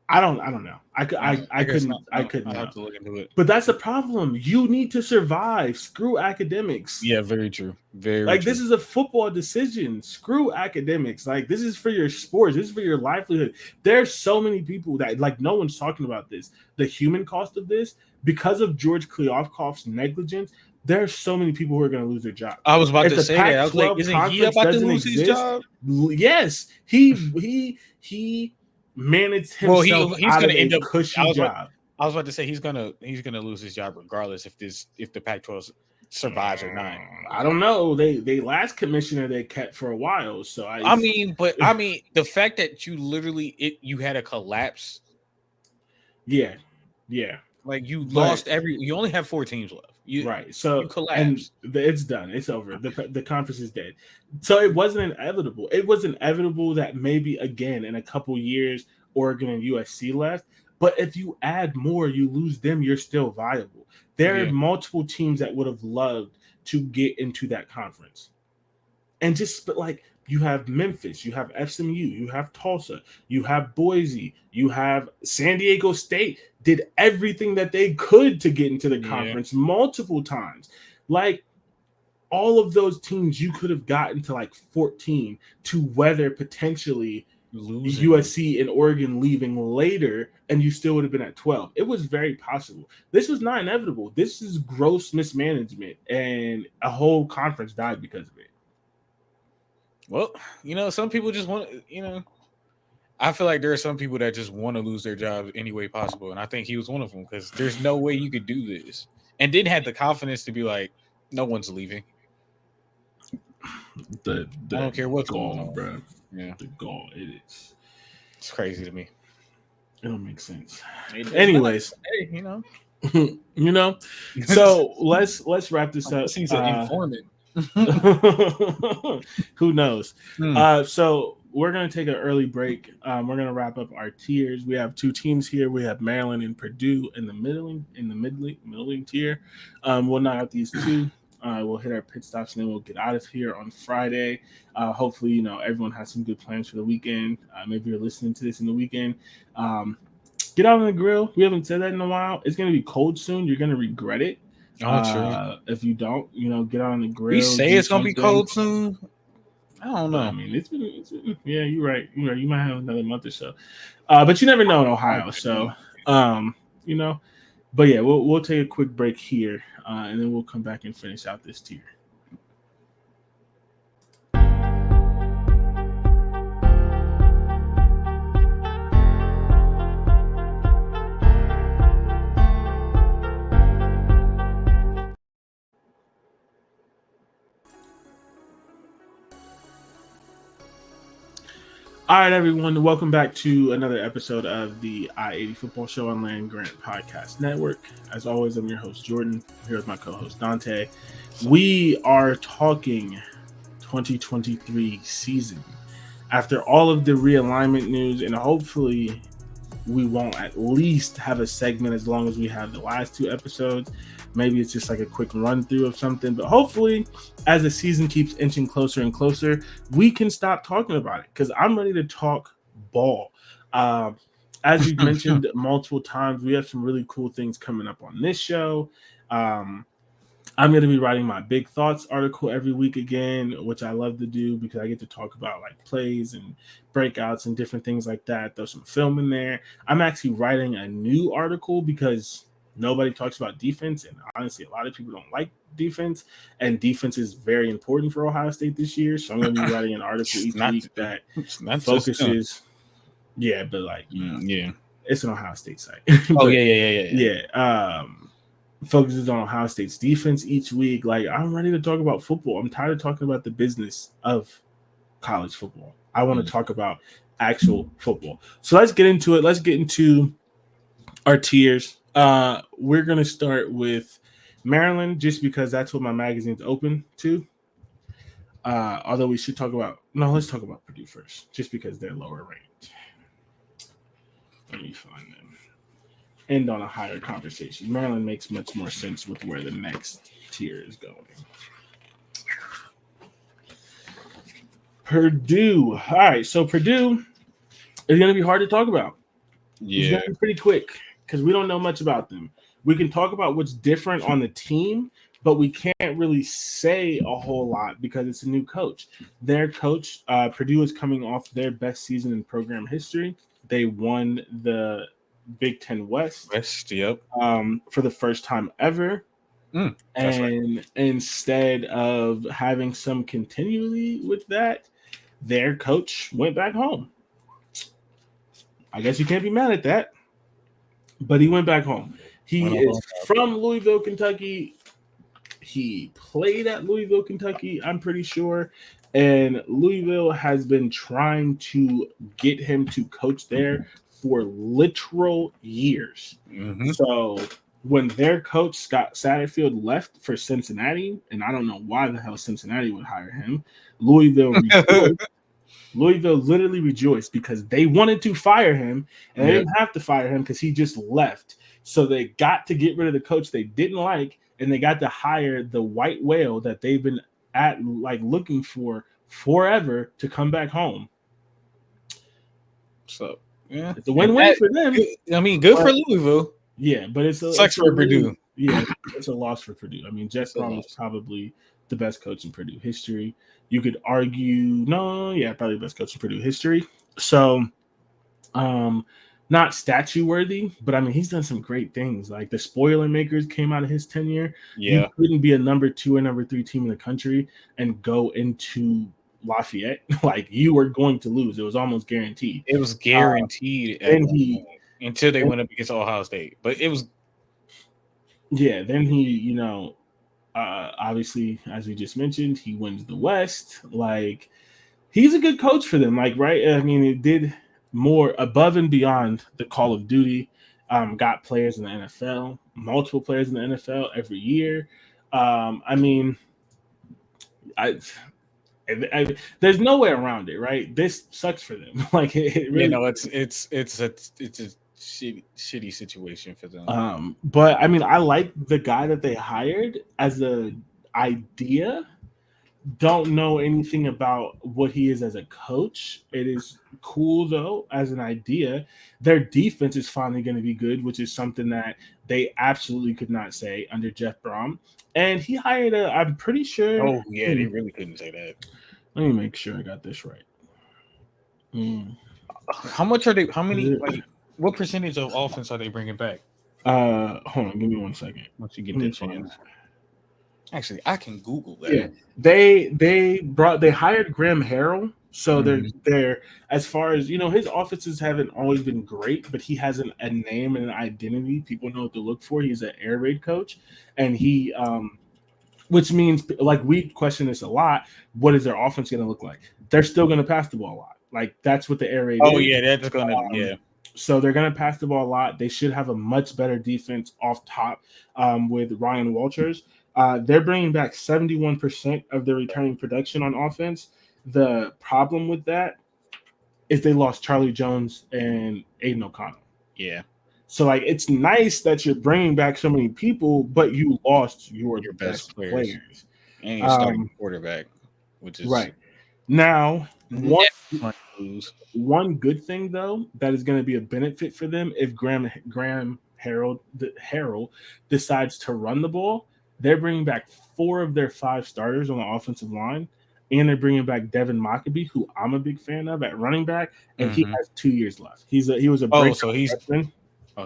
S1: I don't know. I couldn't have to look into it. But that's the problem. You need to survive. Screw academics.
S2: Yeah, very true. Very
S1: like
S2: true.
S1: This is a football decision. Screw academics. Like this is for your sports. This is for your livelihood. There's so many people that like no one's talking about this. The human cost of this, because of George Kliavkoff's negligence, there's so many people who are going to lose their job.
S2: I was about to say that. I was like, isn't he about to lose his job?
S1: Yes, he managed himself he's going to end up cushy job.
S2: I was about to say he's gonna lose his job regardless if the Pac-12 survives or not.
S1: I don't know. They last commissioner they kept for a while, so
S2: I mean the fact that you had a collapse.
S1: Yeah.
S2: Like you lost you only have 4 teams left.
S1: Right. So
S2: you collapsed.
S1: And it's done. It's over. The conference is dead. So it wasn't inevitable. It was inevitable that maybe again in a couple years Oregon and USC left. But if you add more, you lose them, you're still viable. There are multiple teams that would have loved to get into that conference. And you have Memphis, you have SMU, you have Tulsa, you have Boise, you have San Diego State did everything that they could to get into the conference multiple times. Like all of those teams, you could have gotten to like 14 to weather potentially losing. USC and Oregon leaving later, and you still would have been at 12. It was very possible. This was not inevitable. This is gross mismanagement, and a whole conference died because of it.
S2: Well, some people just want, I feel like there are some people that just want to lose their jobs any way possible. And I think he was one of them because there's no way you could do this. And didn't have the confidence to be like, no one's leaving.
S1: I
S2: don't care what's going on,
S1: bro. Yeah. The gall, it's
S2: crazy to me.
S1: It don't make sense. Anyways, hey, so let's wrap this up.
S2: He's an informant.
S1: Who knows? So we're going to take an early break. We're going to wrap up our tiers. We have 2 teams here. We have Maryland and Purdue in the middling tier. We'll knock out these 2. We'll hit our pit stops and then we'll get out of here on Friday. Hopefully, everyone has some good plans for the weekend. Maybe you're listening to this in the weekend. Get out on the grill. We haven't said that in a while. It's going to be cold soon. You're going to regret it. If you don't, get on the grill.
S2: We say it's gonna be cold soon. I don't know.
S1: I mean, it's been yeah, you're right. You might have another month or so, but you never know in Ohio. So, but yeah, we'll take a quick break here, and then we'll come back and finish out this tier. All right, everyone. Welcome back to another episode of the I-80 Football Show on Land Grant Podcast Network. As always, I'm your host, Jordan. I'm here with my co-host, Dante. We are talking 2023 season. After all of the realignment news, and hopefully we won't at least have a segment as long as we have the last 2 episodes. Maybe it's just like a quick run through of something, but hopefully as the season keeps inching closer and closer, we can stop talking about it because I'm ready to talk ball. As you've mentioned multiple times, we have some really cool things coming up on this show. I'm going to be writing my Big Thoughts article every week again, which I love to do because I get to talk about like plays and breakouts and different things like that. There's some film in there. I'm actually writing a new article because Nobody talks about defense, and honestly, a lot of people don't like defense, and defense is very important for Ohio State this year. So I'm going to be writing an article each week that focuses. Yeah, but like it's an Ohio State site.
S2: But, yeah.
S1: Focuses on Ohio State's defense each week. Like, I'm ready to talk about football. I'm tired of talking about the business of college football. I want to talk about actual football. So let's get into it. Let's get into our tiers. We're going to start with Maryland just because that's what my magazine's open to. Although we should talk about let's talk about Purdue first, just because they're lower ranked. Let me find them. End on a higher conversation. Maryland makes much more sense with where the next tier is going. Purdue. All right, so Purdue is going to be hard to talk about.
S2: Yeah.
S1: It's going to be pretty quick because we don't know much about them. We can talk about what's different on the team, but we can't really say a whole lot because it's a new coach. Their coach, Purdue, is coming off their best season in program history. They won the Big Ten West, for the first time ever. And right. Instead of having some continuity with that, their coach went back home. I guess you can't be mad at that, but he went back home. He is from Louisville, Kentucky. He played at Louisville, Kentucky, I'm pretty sure. And Louisville has been trying to get him to coach there for literal years. So when their coach, Scott Satterfield, left for Cincinnati, and I don't know why the hell Cincinnati would hire him, Louisville rejoiced. Louisville literally rejoiced because they wanted to fire him, and they didn't have to fire him because he just left. So they got to get rid of the coach they didn't like, and they got to hire the white whale that they've been looking for forever to come back home.
S2: So yeah,
S1: it's a win-win for them.
S2: I mean, good for Louisville.
S1: Yeah, but it
S2: sucks for Purdue.
S1: Yeah, it's a loss for Purdue. I mean, Jeff Brom is probably the best coach in Purdue history. You could argue, probably the best coach in Purdue history. So, not statue worthy, but I mean, he's done some great things. Like the Spoiler Makers came out of his tenure.
S2: Yeah,
S1: you couldn't be a number 2 or number 3 team in the country and go into Lafayette. Like you were going to lose. It was almost guaranteed.
S2: It was guaranteed. Until they went up against Ohio State, but it was.
S1: Yeah, then he, obviously, as we just mentioned, he wins the West. Like, he's a good coach for them. Like, right? I mean, it did more above and beyond the Call of Duty. Got players in the NFL, multiple players in the NFL every year. I mean, there's no way around it, right? This sucks for them. Like, it really,
S2: it's a shitty situation for
S1: them. But I mean, I like the guy that they hired as a idea. Don't know anything about what he is as a coach. It is cool though as an idea. Their defense is finally going to be good, which is something that they absolutely could not say under Jeff Brom. And he hired I'm pretty sure.
S2: Oh yeah, they really couldn't say that.
S1: Let me make sure I got this right.
S2: How much are they? How many? What percentage of offense are they bringing back?
S1: Hold on, give me 1 second.
S2: Once you get that chance. Actually, I can Google that.
S1: Yeah, they hired Graham Harrell, so they're as far as his offenses haven't always been great, but he has a name and an identity. People know what to look for. He's an air raid coach, and he which means we question this a lot. What is their offense going to look like? They're still going to pass the ball a lot. Like that's what the air raid.
S2: Oh
S1: is.
S2: Yeah, that's going to
S1: So they're going to pass the ball a lot. They should have a much better defense off top with Ryan Walters. They're bringing back 71% of their returning production on offense. The problem with that is they lost Charlie Jones and Aiden O'Connell.
S2: Yeah.
S1: So, it's nice that you're bringing back so many people, but you lost your best players.
S2: And you're starting quarterback, which is
S1: right. Now, one good thing, though, that is going to be a benefit for them if Graham Harrell decides to run the ball, they're bringing back 4 of their 5 starters on the offensive line, and they're bringing back Devin Mockabee, who I'm a big fan of at running back, and he has 2 years left. He was a breakout freshman.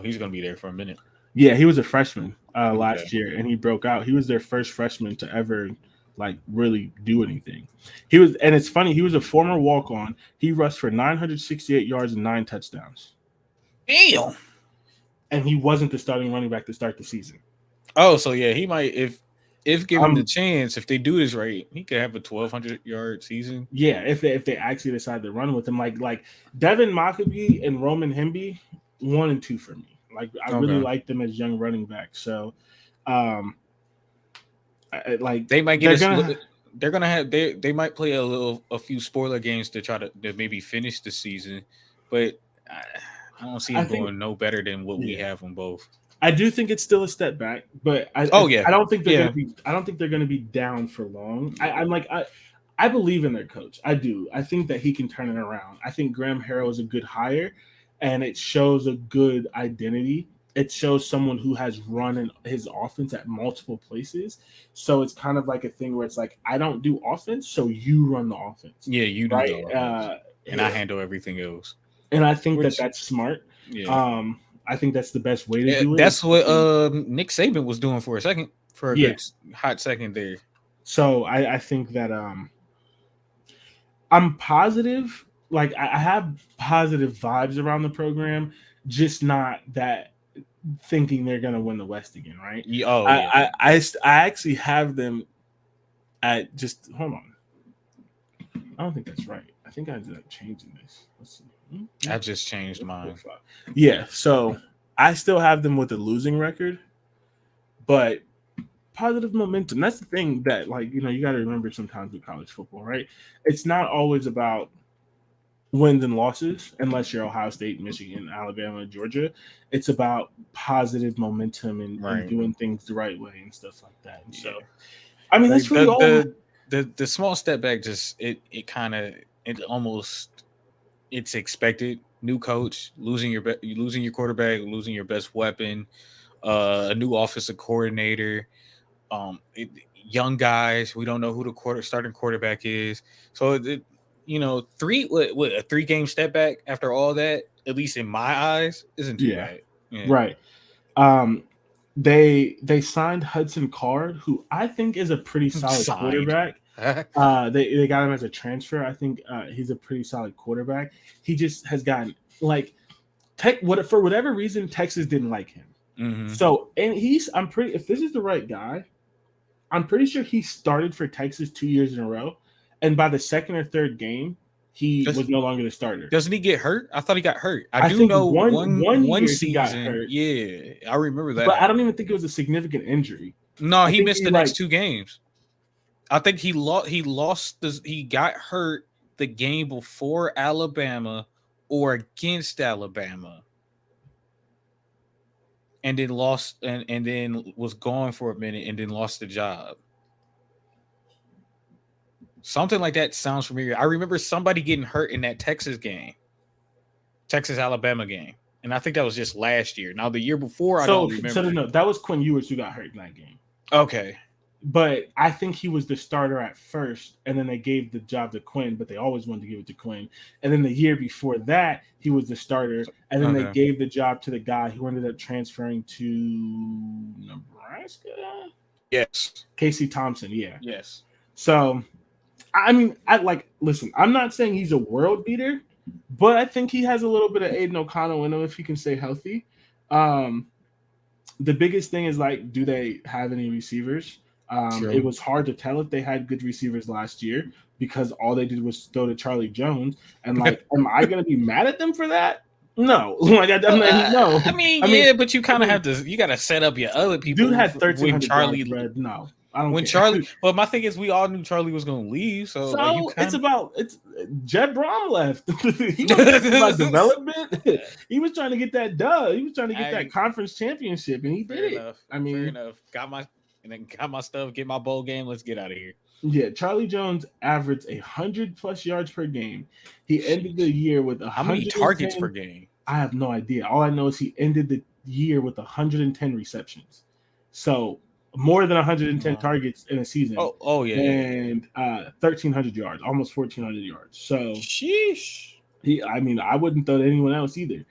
S2: He's going to be there for a minute.
S1: Yeah, he was a freshman last year, and he broke out. He was their first freshman to ever like really do anything. He was, and it's funny. He was a former walk-on. He rushed for 968 yards and 9 touchdowns.
S2: Damn.
S1: And he wasn't the starting running back to start the season.
S2: Oh, so yeah, he might if given the chance, if they do this right, he could have a 1,200 yard season.
S1: Yeah, if they actually decide to run with him, like Devin Maccabee and Roman Hemby, 1 and 2 for me. Like I really like them as young running backs. So, like
S2: they might get they're gonna have they might play a few spoiler games to try to maybe finish the season, but I don't see them going no better than what we have on both.
S1: I do think it's still a step back, but I don't think they're gonna be. I don't think they're gonna be down for long. I believe in their coach. I do. I think that he can turn it around. I think Graham Harrell is a good hire, and it shows a good identity. It shows someone who has run in his offense at multiple places. So it's kind of like a thing where it's like, I don't do offense, so you run the offense.
S2: Yeah, you do the offense. And I handle everything else.
S1: And I think that's smart. Yeah. I think that's the best way to do it.
S2: That's what Nick Saban was doing for a good hot second there.
S1: So I think that I'm positive. Like I have positive vibes around the program, just not that thinking they're gonna win the West again, right? I actually have them at just hold on. I don't think that's right. I think I ended up changing this. Let's see.
S2: I just changed mine.
S1: Yeah, so I still have them with a losing record, but positive momentum. That's the thing that, like, you got to remember sometimes with college football, right? It's not always about wins and losses, unless you're Ohio State, Michigan, Alabama, Georgia. It's about positive momentum and doing things the right way and stuff like that. And so, I mean, that's really all.
S2: The small step back, just it's expected. New coach, losing your quarterback, losing your best weapon, a new offensive coordinator, young guys. We don't know who the starting quarterback is. So a 3-game step back after all that, at least in my eyes, isn't too bad. Yeah.
S1: Right. They signed Hudson Card, who I think is a pretty solid quarterback. They got him as a transfer. I think he's a pretty solid quarterback. He just has gotten for whatever reason, Texas didn't like him. Mm-hmm. So, and if this is the right guy, I'm pretty sure he started for Texas 2 years in a row. And by the second or third game, he was no longer the starter.
S2: Doesn't he get hurt? I thought he got hurt. I do know one season. He got hurt. Yeah, I remember that.
S1: But I don't even think it was a significant injury.
S2: No, he missed the next 2 games. I think he got hurt the game before Alabama or against Alabama. And then lost and then was gone for a minute and then lost the job. Something like that sounds familiar. I remember somebody getting hurt in that Texas-Alabama game. And I think that was just last year. Now, the year before, I don't remember.
S1: So, no, that was Quinn Ewers who got hurt in that game.
S2: Okay.
S1: But I think he was the starter at first, and then they gave the job to Quinn, but they always wanted to give it to Quinn. And then the year before that, he was the starter, and then they gave the job to the guy who ended up transferring to Nebraska?
S2: Yes.
S1: Casey Thompson, yeah.
S2: Yes.
S1: So, I mean, listen, I'm not saying he's a world beater, but I think he has a little bit of Aiden O'Connell in him if he can stay healthy. The biggest thing is, do they have any receivers? It was hard to tell if they had good receivers last year because all they did was throw to Charlie Jones. And am I going to be mad at them for that? No. No.
S2: I mean, but you kind of have to. You got to set up your other people.
S1: Dude had 1,300 Charlie. No, I don't.
S2: When care. Charlie, well, my thing is, we all knew Charlie was going to leave. So
S1: it's Jed Brom left. He was about development. He was trying to get that dub. He was trying to get that conference championship, and he did it. I mean,
S2: fair enough. Got my stuff, get my bowl game. Let's get out of here.
S1: Yeah, Charlie Jones averaged 100+ yards per game. He ended the year with
S2: how many targets per game?
S1: I have no idea. All I know is he ended the year with 110 receptions. So more than 110 targets in a season.
S2: Oh yeah.
S1: And 1,300 yards, almost 1,400 yards. So
S2: sheesh.
S1: I wouldn't throw to anyone else either.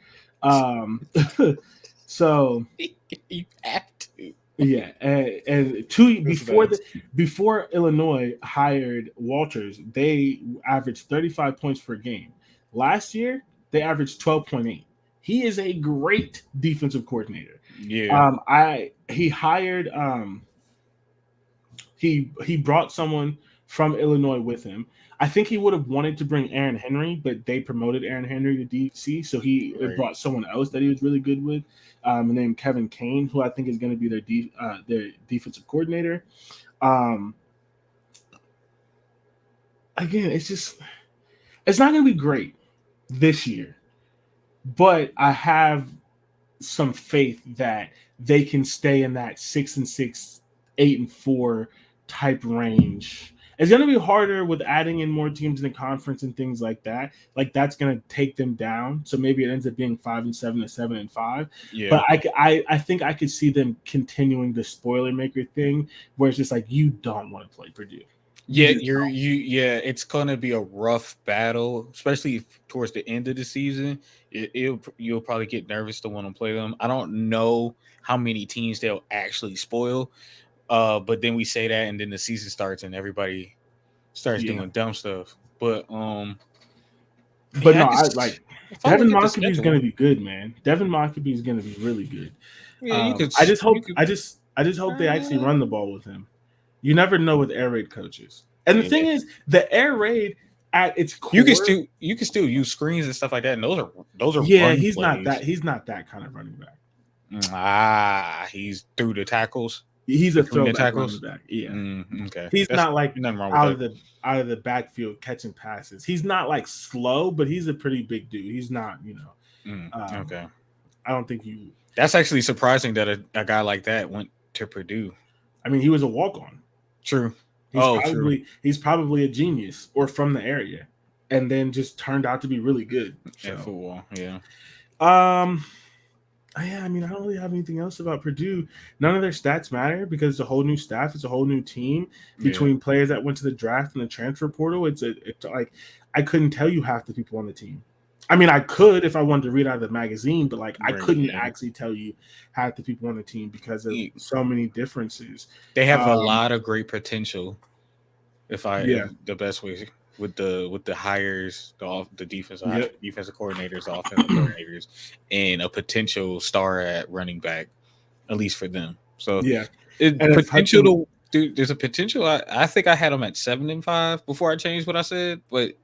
S1: So
S2: you have to.
S1: Yeah, and before Illinois hired Walters, they averaged 35 points per game. Last year, they averaged 12.8. He is a great defensive coordinator.
S2: Yeah.
S1: He hired he brought someone from Illinois with him. I think he would have wanted to bring Aaron Henry, but they promoted Aaron Henry to DC, so he
S2: Right.
S1: brought someone else that he was really good with, named Kevin Kane, who I think is going to be their defensive coordinator. Again, it's not going to be great this year, but I have some faith that they can stay in that 6-6, 8-4 type range. It's going to be harder with adding in more teams in the conference and things like that. Like that's going to take them down. So maybe it ends up being 5-7 or 7-5.
S2: Yeah.
S1: But I think I could see them continuing the spoiler maker thing, where it's just like you don't want to play Purdue.
S2: Yeah, it's gonna be a rough battle, especially towards the end of the season. You'll probably get nervous to want to play them. I don't know how many teams they'll actually spoil. But then we say that, and then the season starts, and everybody starts doing dumb stuff. But
S1: no, I like Devin Mockabee is going to be good, man. Devin Mockabee is going to be really good. Yeah, I just hope they actually run the ball with him. You never know with air raid coaches. And the thing is, the air raid at its core,
S2: you can still use screens and stuff like that. And those are
S1: he's not that kind of running back.
S2: He's through the tackles.
S1: He's a throwback running back. Yeah.
S2: Okay.
S1: He's not like out of the backfield catching passes. He's not like slow, but he's a pretty big dude. He's not,
S2: okay.
S1: I don't think you.
S2: That's actually surprising that a guy like that went to Purdue.
S1: I mean, he was a walk-on.
S2: True.
S1: He's probably a genius or from the area, and then just turned out to be really good.
S2: At football, yeah.
S1: Yeah, I mean, I don't really have anything else about Purdue. None of their stats matter because it's a whole new staff. It's a whole new team between players that went to the draft and the transfer portal. It's like I couldn't tell you half the people on the team. I mean, I could if I wanted to read out of the magazine, but I couldn't actually tell you half the people on the team because of so many differences.
S2: They have a lot of great potential. The best way with the hires, the defensive coordinators, offensive coordinators, and a potential star at running back, at least for them. So there's a potential. I think I had them at 7-5 before I changed what I said, but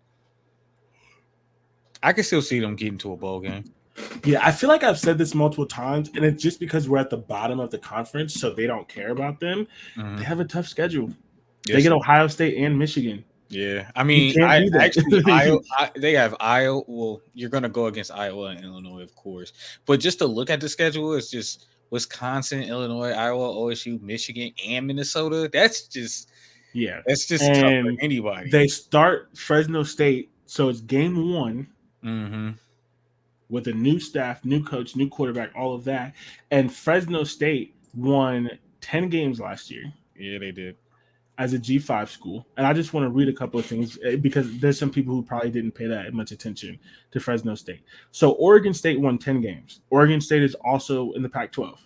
S2: I can still see them getting to a bowl game.
S1: Yeah, I feel like I've said this multiple times, and it's just because we're at the bottom of the conference, so they don't care about them. Mm-hmm. They have a tough schedule. Yes. They get Ohio State and Michigan.
S2: Yeah, I mean, they have Iowa. Well, you're going to go against Iowa and Illinois, of course. But just to look at the schedule, it's just Wisconsin, Illinois, Iowa, OSU, Michigan, and Minnesota. That's just tough for anybody.
S1: They start Fresno State, so it's game 1.
S2: Mm-hmm.
S1: With a new staff, new coach, new quarterback, all of that. And Fresno State won 10 games last year.
S2: Yeah, they did.
S1: As a G5 school. And I just want to read a couple of things because there's some people who probably didn't pay that much attention to Fresno State. So Oregon State won 10 games. Oregon State is also in the Pac-12.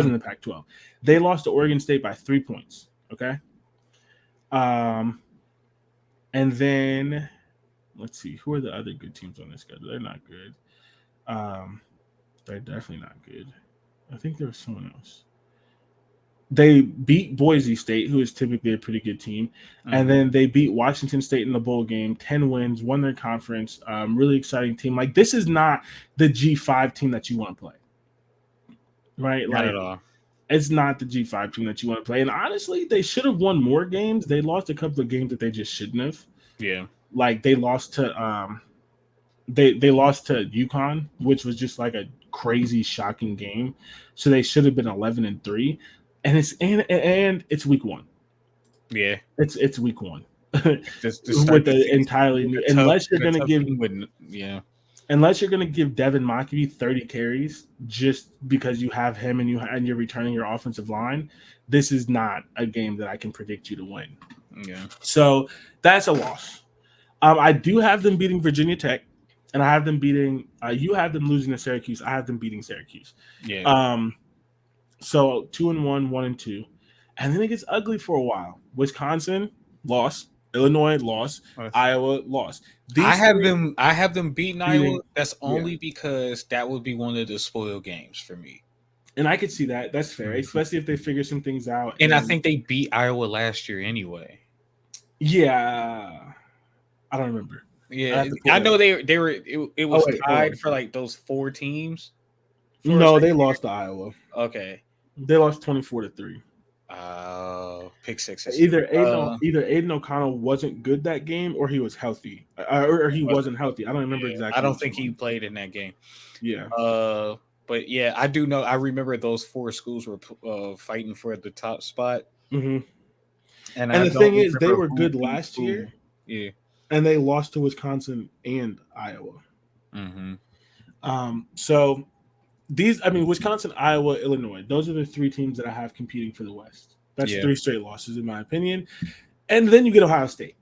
S1: In the Pac-12. They lost to Oregon State by 3 points. Okay. And then let's see. Who are the other good teams on this schedule? They're not good. They're definitely not good. I think there was someone else. They beat Boise State, who is typically a pretty good team. Mm-hmm. And then they beat Washington State in the bowl game, 10 wins, won their conference. Really exciting team. Like, this is not the G5 team that you want to play. Right?
S2: Not at all.
S1: It's not the G5 team that you want to play. And honestly, they should have won more games. They lost a couple of games that they just shouldn't have.
S2: Yeah.
S1: Like, they lost to they lost to UConn, which was just like a crazy, shocking game. So they should have been 11-3. And it's week 1.
S2: Yeah,
S1: it's week 1
S2: just
S1: with the entirely new. Unless you're going to give unless you're going to give Devin Mockabee 30 carries just because you have him and you're returning your offensive line, this is not a game that I can predict you to win.
S2: Yeah,
S1: so that's a loss. I do have them beating Virginia Tech. and I have them beating. You have them losing to Syracuse. I have them beating Syracuse.
S2: Yeah.
S1: So 2-1, 1-2, and then it gets ugly for a while. Wisconsin lost, Illinois lost, Iowa lost.
S2: I have them beating Iowa. That's only because that would be one of the spoiled games for me.
S1: And I could see that. That's fair, especially if they figure some things out.
S2: And I think they beat Iowa last year anyway.
S1: Yeah, I don't remember.
S2: Yeah, I know they were. It was tied for like those 4 teams.
S1: No, they lost to Iowa.
S2: Okay,
S1: they lost 24-3.
S2: Pick six.
S1: Either Aiden O'Connell wasn't good that game, or he was healthy, or he wasn't healthy. I don't remember exactly.
S2: I don't think he played in that game.
S1: Yeah.
S2: But yeah, I do know. I remember those 4 schools were fighting for the top spot.
S1: Mm-hmm. And the thing is, they were good last year.
S2: Yeah.
S1: And they lost to Wisconsin and Iowa.
S2: Mm-hmm.
S1: So Wisconsin, Iowa, Illinois. Those are the 3 teams that I have competing for the West. That's 3 straight losses, in my opinion. And then you get Ohio State.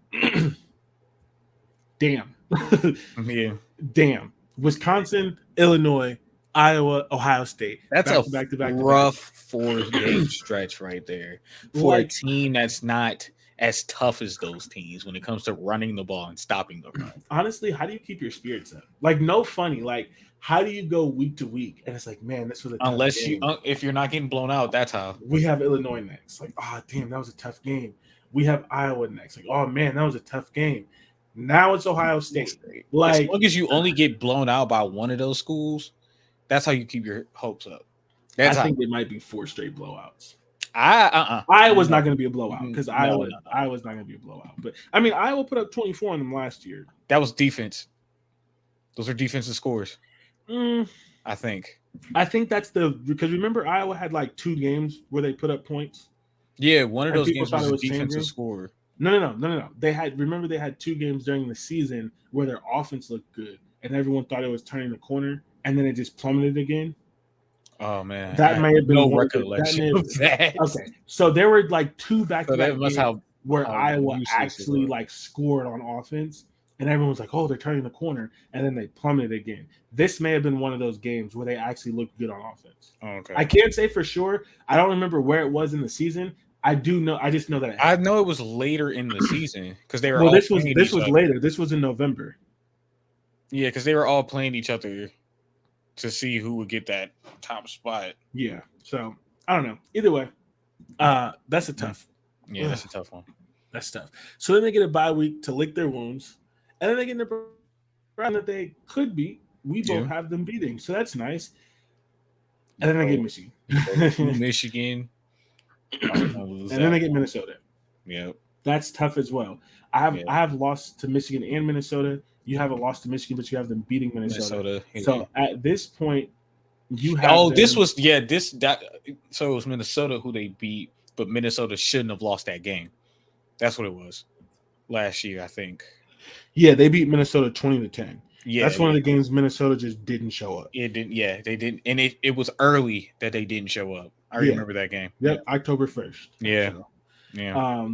S1: Damn.
S2: Yeah.
S1: Damn. Wisconsin, Illinois, Iowa, Ohio State.
S2: That's back to rough 4-game stretch right there for a team that's not as tough as those teams when it comes to running the ball and stopping the run.
S1: Honestly, how do you keep your spirits up? Like, no funny. Like, how do you go week to week? And it's like, man, this was a tough game.
S2: If you're not getting blown out, that's how.
S1: We have Illinois next. Like, oh, damn, that was a tough game. We have Iowa next. Like, oh, man, that was a tough game. Now it's Ohio State. Like,
S2: as long as you only get blown out by one of those schools, that's how you keep your hopes up.
S1: I think it might be 4 straight blowouts.
S2: Iowa's
S1: not going to be a blowout because Iowa's not going to be a blowout. But I mean, Iowa put up 24 on them last year.
S2: That was defense. Those are defensive scores. I think
S1: that's because remember Iowa had like 2 games where they put up points.
S2: Yeah, one of those games was a defensive score.
S1: No. They had 2 games during the season where their offense looked good and everyone thought it was turning the corner, and then it just plummeted again.
S2: Oh man,
S1: that may have been
S2: no recollection of that.
S1: Okay, so there were like 2 back-to-back games where Iowa actually like scored on offense, and everyone was like, "Oh, they're turning the corner," and then they plummeted again. This may have been one of those games where they actually looked good on offense.
S2: Okay,
S1: I can't say for sure. I don't remember where it was in the season. I do know. I just know that
S2: I know it was later in the season because they were.
S1: Well, this was later. This was in November.
S2: Yeah, because they were all playing each other to see who would get that top spot.
S1: Yeah. So I don't know. Either way, that's a tough.
S2: Yeah, that's a tough one.
S1: That's tough. So then they get a bye week to lick their wounds, and then they get in the round that they could beat. We both have them beating, so that's nice. And then they get Michigan.
S2: Michigan.
S1: And then they get Minnesota.
S2: Yeah,
S1: that's tough as well. I have lost to Michigan and Minnesota. You have a loss to Michigan, but you have them beating Minnesota. So at this point, you have.
S2: So it was Minnesota who they beat, but Minnesota shouldn't have lost that game. That's what it was last year, I think.
S1: Yeah, they beat Minnesota 20-10.
S2: Yeah,
S1: that's one of the games Minnesota just didn't show up.
S2: It didn't. Yeah, they didn't, and it was early that they didn't show up. I remember that game.
S1: Yep, October 1st.
S2: Yeah,
S1: so.
S2: Yeah.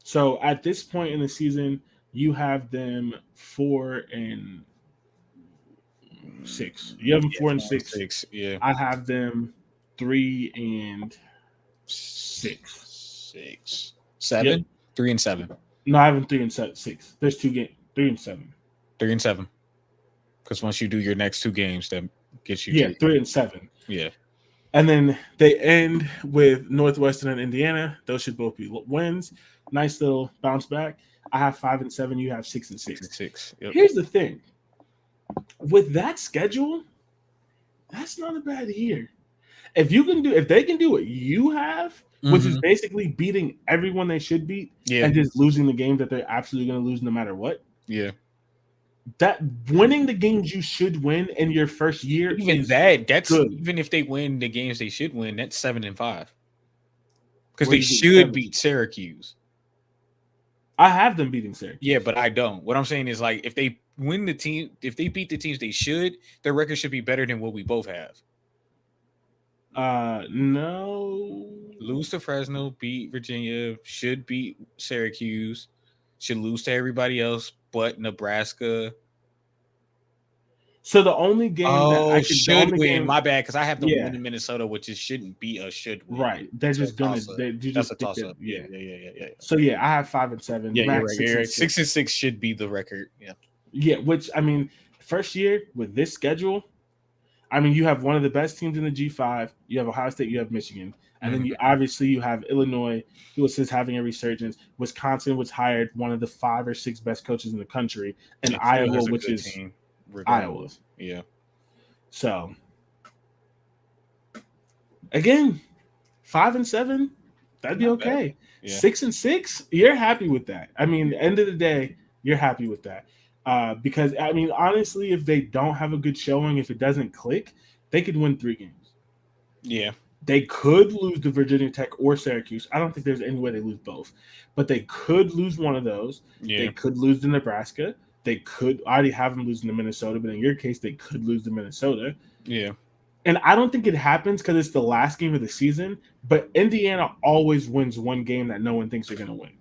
S1: So at this point in the season, you have them 4-6. You have them 4-6.
S2: Yeah.
S1: I have them 3-6.
S2: 7. 3-7.
S1: No, I have them 3-6. There's 2 games. 3-7.
S2: 3-7. Because once you do your next 2 games, that gets you.
S1: Yeah, 3-7.
S2: Yeah.
S1: And then they end with Northwestern and Indiana. Those should both be wins. Nice little bounce back. I have 5-7. You have 6-6.
S2: 6-6. Yep.
S1: Here's the thing. With that schedule, that's not a bad year. If they can do what you have, which is basically beating everyone they should beat, and just losing the game that they're absolutely going to lose no matter what.
S2: Yeah.
S1: That winning the games you should win in your first year,
S2: that's
S1: good.
S2: Even if they win the games they should win, that's 7-5. Because they should beat Syracuse.
S1: I have them beating Syracuse.
S2: Yeah, but I don't. What I'm saying is, like, if they beat the teams they should, their record should be better than what we both have.
S1: No.
S2: Lose to Fresno, beat Virginia, should beat Syracuse, should lose to everybody else but Nebraska.
S1: So the only game that I
S2: should win. My bad, because I have them win in Minnesota, which it shouldn't be a should win.
S1: Right. They're just gonna.
S2: That's a toss up. Yeah.
S1: So I have 5 and 7.
S2: Yeah, Max, you're right. 6 and 6 should be the record. Yeah.
S1: Yeah. Which I mean, first year with this schedule, I mean, you have one of the best teams in the G5. You have Ohio State. You have Michigan, and then you have Illinois, who is just having a resurgence. Wisconsin was hired one of the 5 or 6 best coaches in the country, and Iowa, which is team. Iowa.
S2: Yeah.
S1: So again, 5 and 7, that'd be okay. Yeah. 6 and 6, you're happy with that. I mean, end of the day, you're happy with that. Because I mean, honestly, if they don't have a good showing, if it doesn't click, they could win 3 games.
S2: Yeah.
S1: They could lose to Virginia Tech or Syracuse. I don't think there's any way they lose both, but they could lose one of those. Yeah. They could lose to Nebraska. They could already have them losing to Minnesota, but in your case, they could lose to Minnesota.
S2: Yeah.
S1: And I don't think it happens because it's the last game of the season, but Indiana always wins one game that no one thinks they're going to win.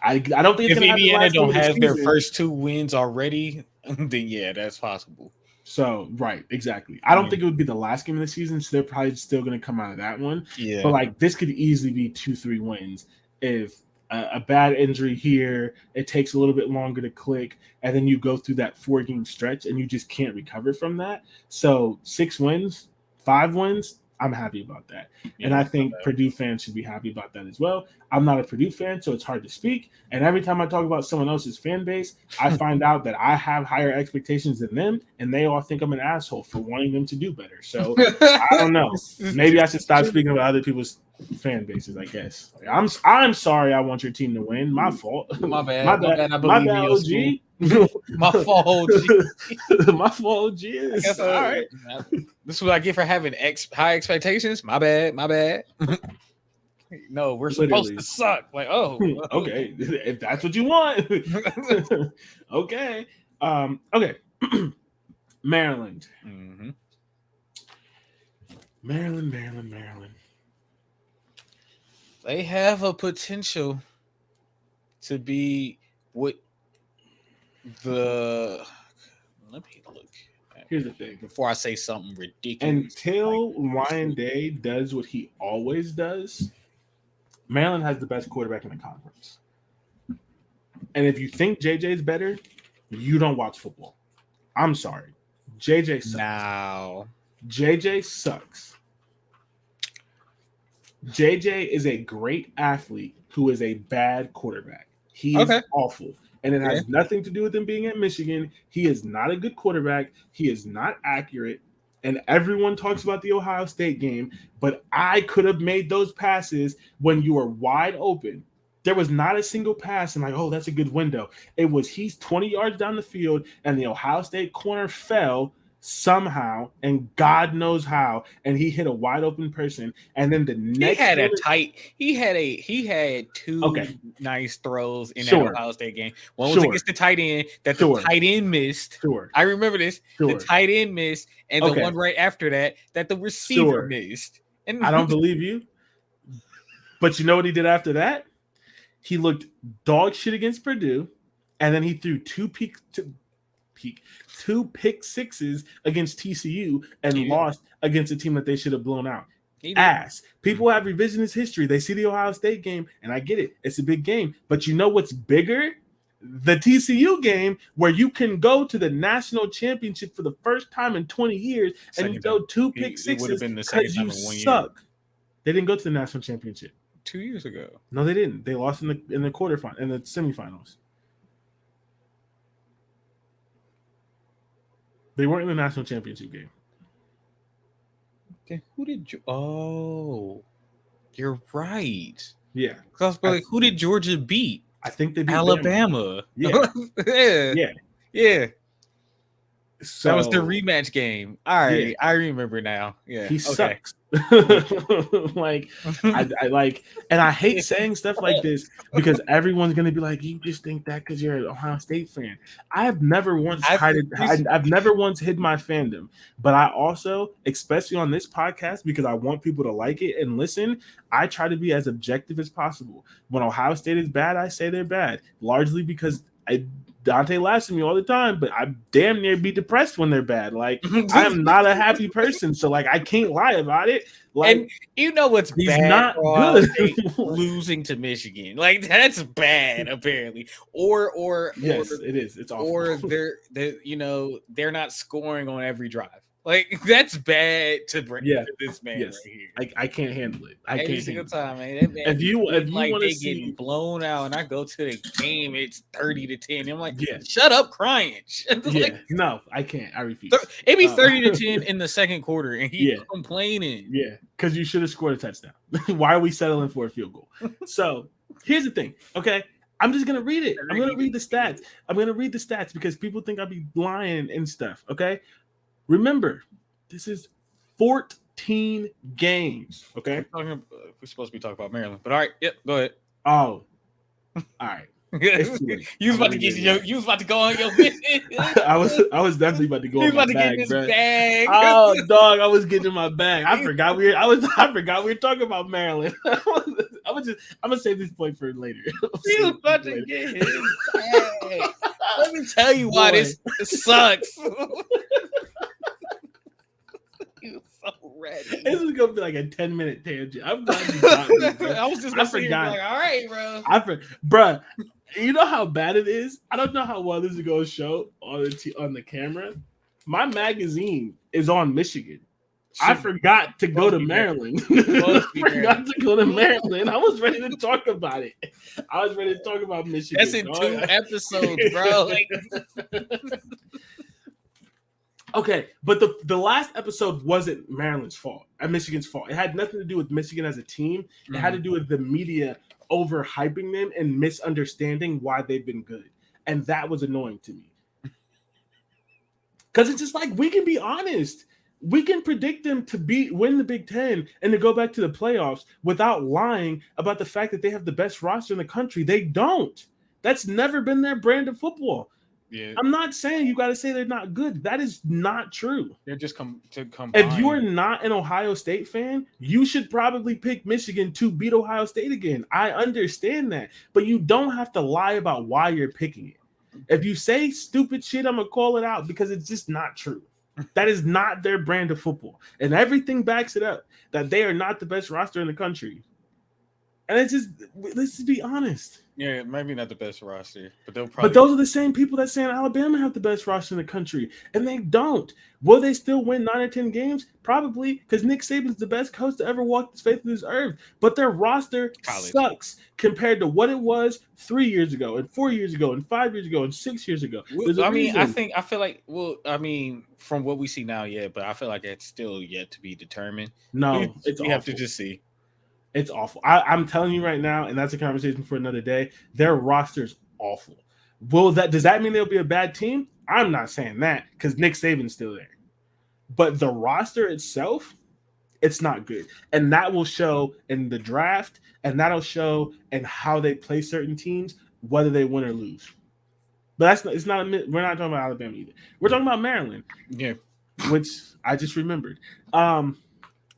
S1: I don't think
S2: if Indiana don't have their first 2 wins already, then yeah, that's possible.
S1: So, right, exactly. I don't think it would be the last game of the season, so they're probably still going to come out of that one. Yeah. But, like, this could easily be 2-3 wins if a bad injury here, it takes a little bit longer to click, and then you go through that 4-game stretch, and you just can't recover from that. So 6 wins, 5 wins, I'm happy about that. Yeah, and I think Purdue fans should be happy about that as well. I'm not a Purdue fan, so it's hard to speak. And every time I talk about someone else's fan base, I find out that I have higher expectations than them, and they all think I'm an asshole for wanting them to do better. So I don't know. Maybe I should stop speaking about other people's fan bases, I guess. I'm sorry I want your team to win. My fault.
S2: My bad. I believe OG. My fault, OG.
S1: My fault, OG. All right.
S2: This is what I get for having high expectations. My bad. No, we're supposed to suck. Like,
S1: okay. If that's what you want. Okay. Okay. Maryland.
S2: Mm-hmm.
S1: Maryland.
S2: They have a potential to be what let me look.
S1: Here's the thing.
S2: Before I say something ridiculous.
S1: Until Ryan Day does what he always does, Maryland has the best quarterback in the conference. And if you think JJ is better, you don't watch football. I'm sorry. JJ sucks.
S2: Now.
S1: JJ sucks. JJ is a great athlete who is a bad quarterback. He is awful. And it has nothing to do with him being at Michigan. He is not a good quarterback. He is not accurate. And everyone talks about the Ohio State game, but I could have made those passes when you were wide open. There was not a single pass and like, oh, that's a good window. It was he's 20 yards down the field and the Ohio State corner fell somehow, and God knows how, and he hit a wide open person. And then the next
S2: he had 2 nice throws in that Ohio State game. One was against the tight end that the tight end missed. I remember this. The tight end missed, and the one right after that the receiver missed. And
S1: I don't believe you. But you know what he did after that? He looked dog shit against Purdue, and then he threw 2 pick sixes against TCU and lost against a team that they should have blown out. Ass. People have revisionist history. They see the Ohio State game, and I get it. It's a big game. But you know what's bigger? The TCU game where you can go to the national championship for the first time in 20 years and you go 2 pick sixes because you suck. They didn't go to the national championship
S2: 2 years ago.
S1: No, they didn't. They lost in the quarterfinal, in the semifinals. They weren't in the national championship game.
S2: Okay, who did you? Oh, you're right.
S1: Yeah.
S2: Who did Georgia beat?
S1: I think they beat
S2: Alabama. Yeah. So that was the rematch game. All right, I remember now. Yeah,
S1: he sucks. Like I like, and I hate saying stuff like this because everyone's gonna be like, "You just think that because you're an Ohio State fan." I've never once I've never once hid my fandom, but I also, especially on this podcast, because I want people to like it and listen, I try to be as objective as possible. When Ohio State is bad, I say they're bad, largely because Dante laughs at me all the time, but I damn near be depressed when they're bad. Like I am not a happy person, so like I can't lie about it. Like
S2: and you know what's
S1: he's
S2: bad
S1: not
S2: for Ohio
S1: good.
S2: State? Losing to Michigan, like that's bad apparently. Or
S1: yes, it is. It's awful.
S2: Or they're not scoring on every drive. Like that's bad to bring to this man right here.
S1: I can't handle it. I
S2: every
S1: can't
S2: single
S1: handle
S2: time, man. That man.
S1: If you
S2: like
S1: want
S2: they
S1: to see
S2: getting blown out, and I go to the game, it's 30-10. I'm like,
S1: yeah,
S2: shut up, crying.
S1: Yeah, no, I can't. I refuse.
S2: It'd be 30-10 in the second quarter, and he's complaining.
S1: Yeah, because you should have scored a touchdown. Why are we settling for a field goal? So here's the thing. Okay, I'm just gonna read it. I'm gonna read the stats. I'm gonna read the stats because people think I'll be lying and stuff. Okay, remember, this is 14 games. Okay,
S2: we're supposed to be talking about Maryland, but all right. Yep, go ahead.
S1: Oh, all right.
S2: You was about to go on your business.
S1: I was definitely about to go on my bag, bro.
S2: Oh,
S1: dog, I was getting in my bag. I forgot we were talking about Maryland. I'm gonna save this point for later.
S2: He was about to get his bag. Let me tell you why this sucks. So ready.
S1: This is gonna be like a 10-minute tangent. I'm glad you got me, bro.
S2: I was just gonna say, like, all right, bro.
S1: Bro, you know how bad it is? I don't know how well this is gonna show on the camera. My magazine is on Michigan. I forgot to go to Maryland. I forgot to go to Maryland. I was ready to talk about it. I was ready to talk about Michigan.
S2: That's in 2 episodes, bro. Like,
S1: okay, but the last episode wasn't Maryland's fault, Michigan's fault. It had nothing to do with Michigan as a team. It had to do with the media overhyping them and misunderstanding why they've been good. And that was annoying to me. Because it's just like, we can be honest. We can predict them to win the Big Ten and to go back to the playoffs without lying about the fact that they have the best roster in the country. They don't. That's never been their brand of football.
S2: Yeah.
S1: I'm not saying you got to say they're not good. That is not true.
S2: They're just come.
S1: If you are not an Ohio State fan, you should probably pick Michigan to beat Ohio State again. I understand that, but you don't have to lie about why you're picking it. If you say stupid shit, I'm gonna call it out because it's just not true. That is not their brand of football, and everything backs it up that they are not the best roster in the country. And it's just, let's just be honest.
S2: Yeah, maybe not the best roster, but they'll
S1: probably. But those are the same people that saying Alabama have the best roster in the country, and they don't. Will they still win 9 or 10 games? Probably, because Nick Saban's the best coach to ever walk this face of this earth. But their roster sucks compared to what it was 3 years ago, and 4 years ago, and 5 years ago, and 6 years ago.
S2: I feel like, from what we see now, yeah, but I feel like it's still yet to be determined.
S1: No,
S2: we have to just see.
S1: It's awful. I'm telling you right now, and that's a conversation for another day. Their roster's awful. Does that mean they'll be a bad team? I'm not saying that because Nick Saban's still there. But the roster itself, it's not good. And that will show in the draft, and that'll show in how they play certain teams, whether they win or lose. But we're not talking about Alabama either. We're talking about Maryland.
S2: Yeah.
S1: Which I just remembered.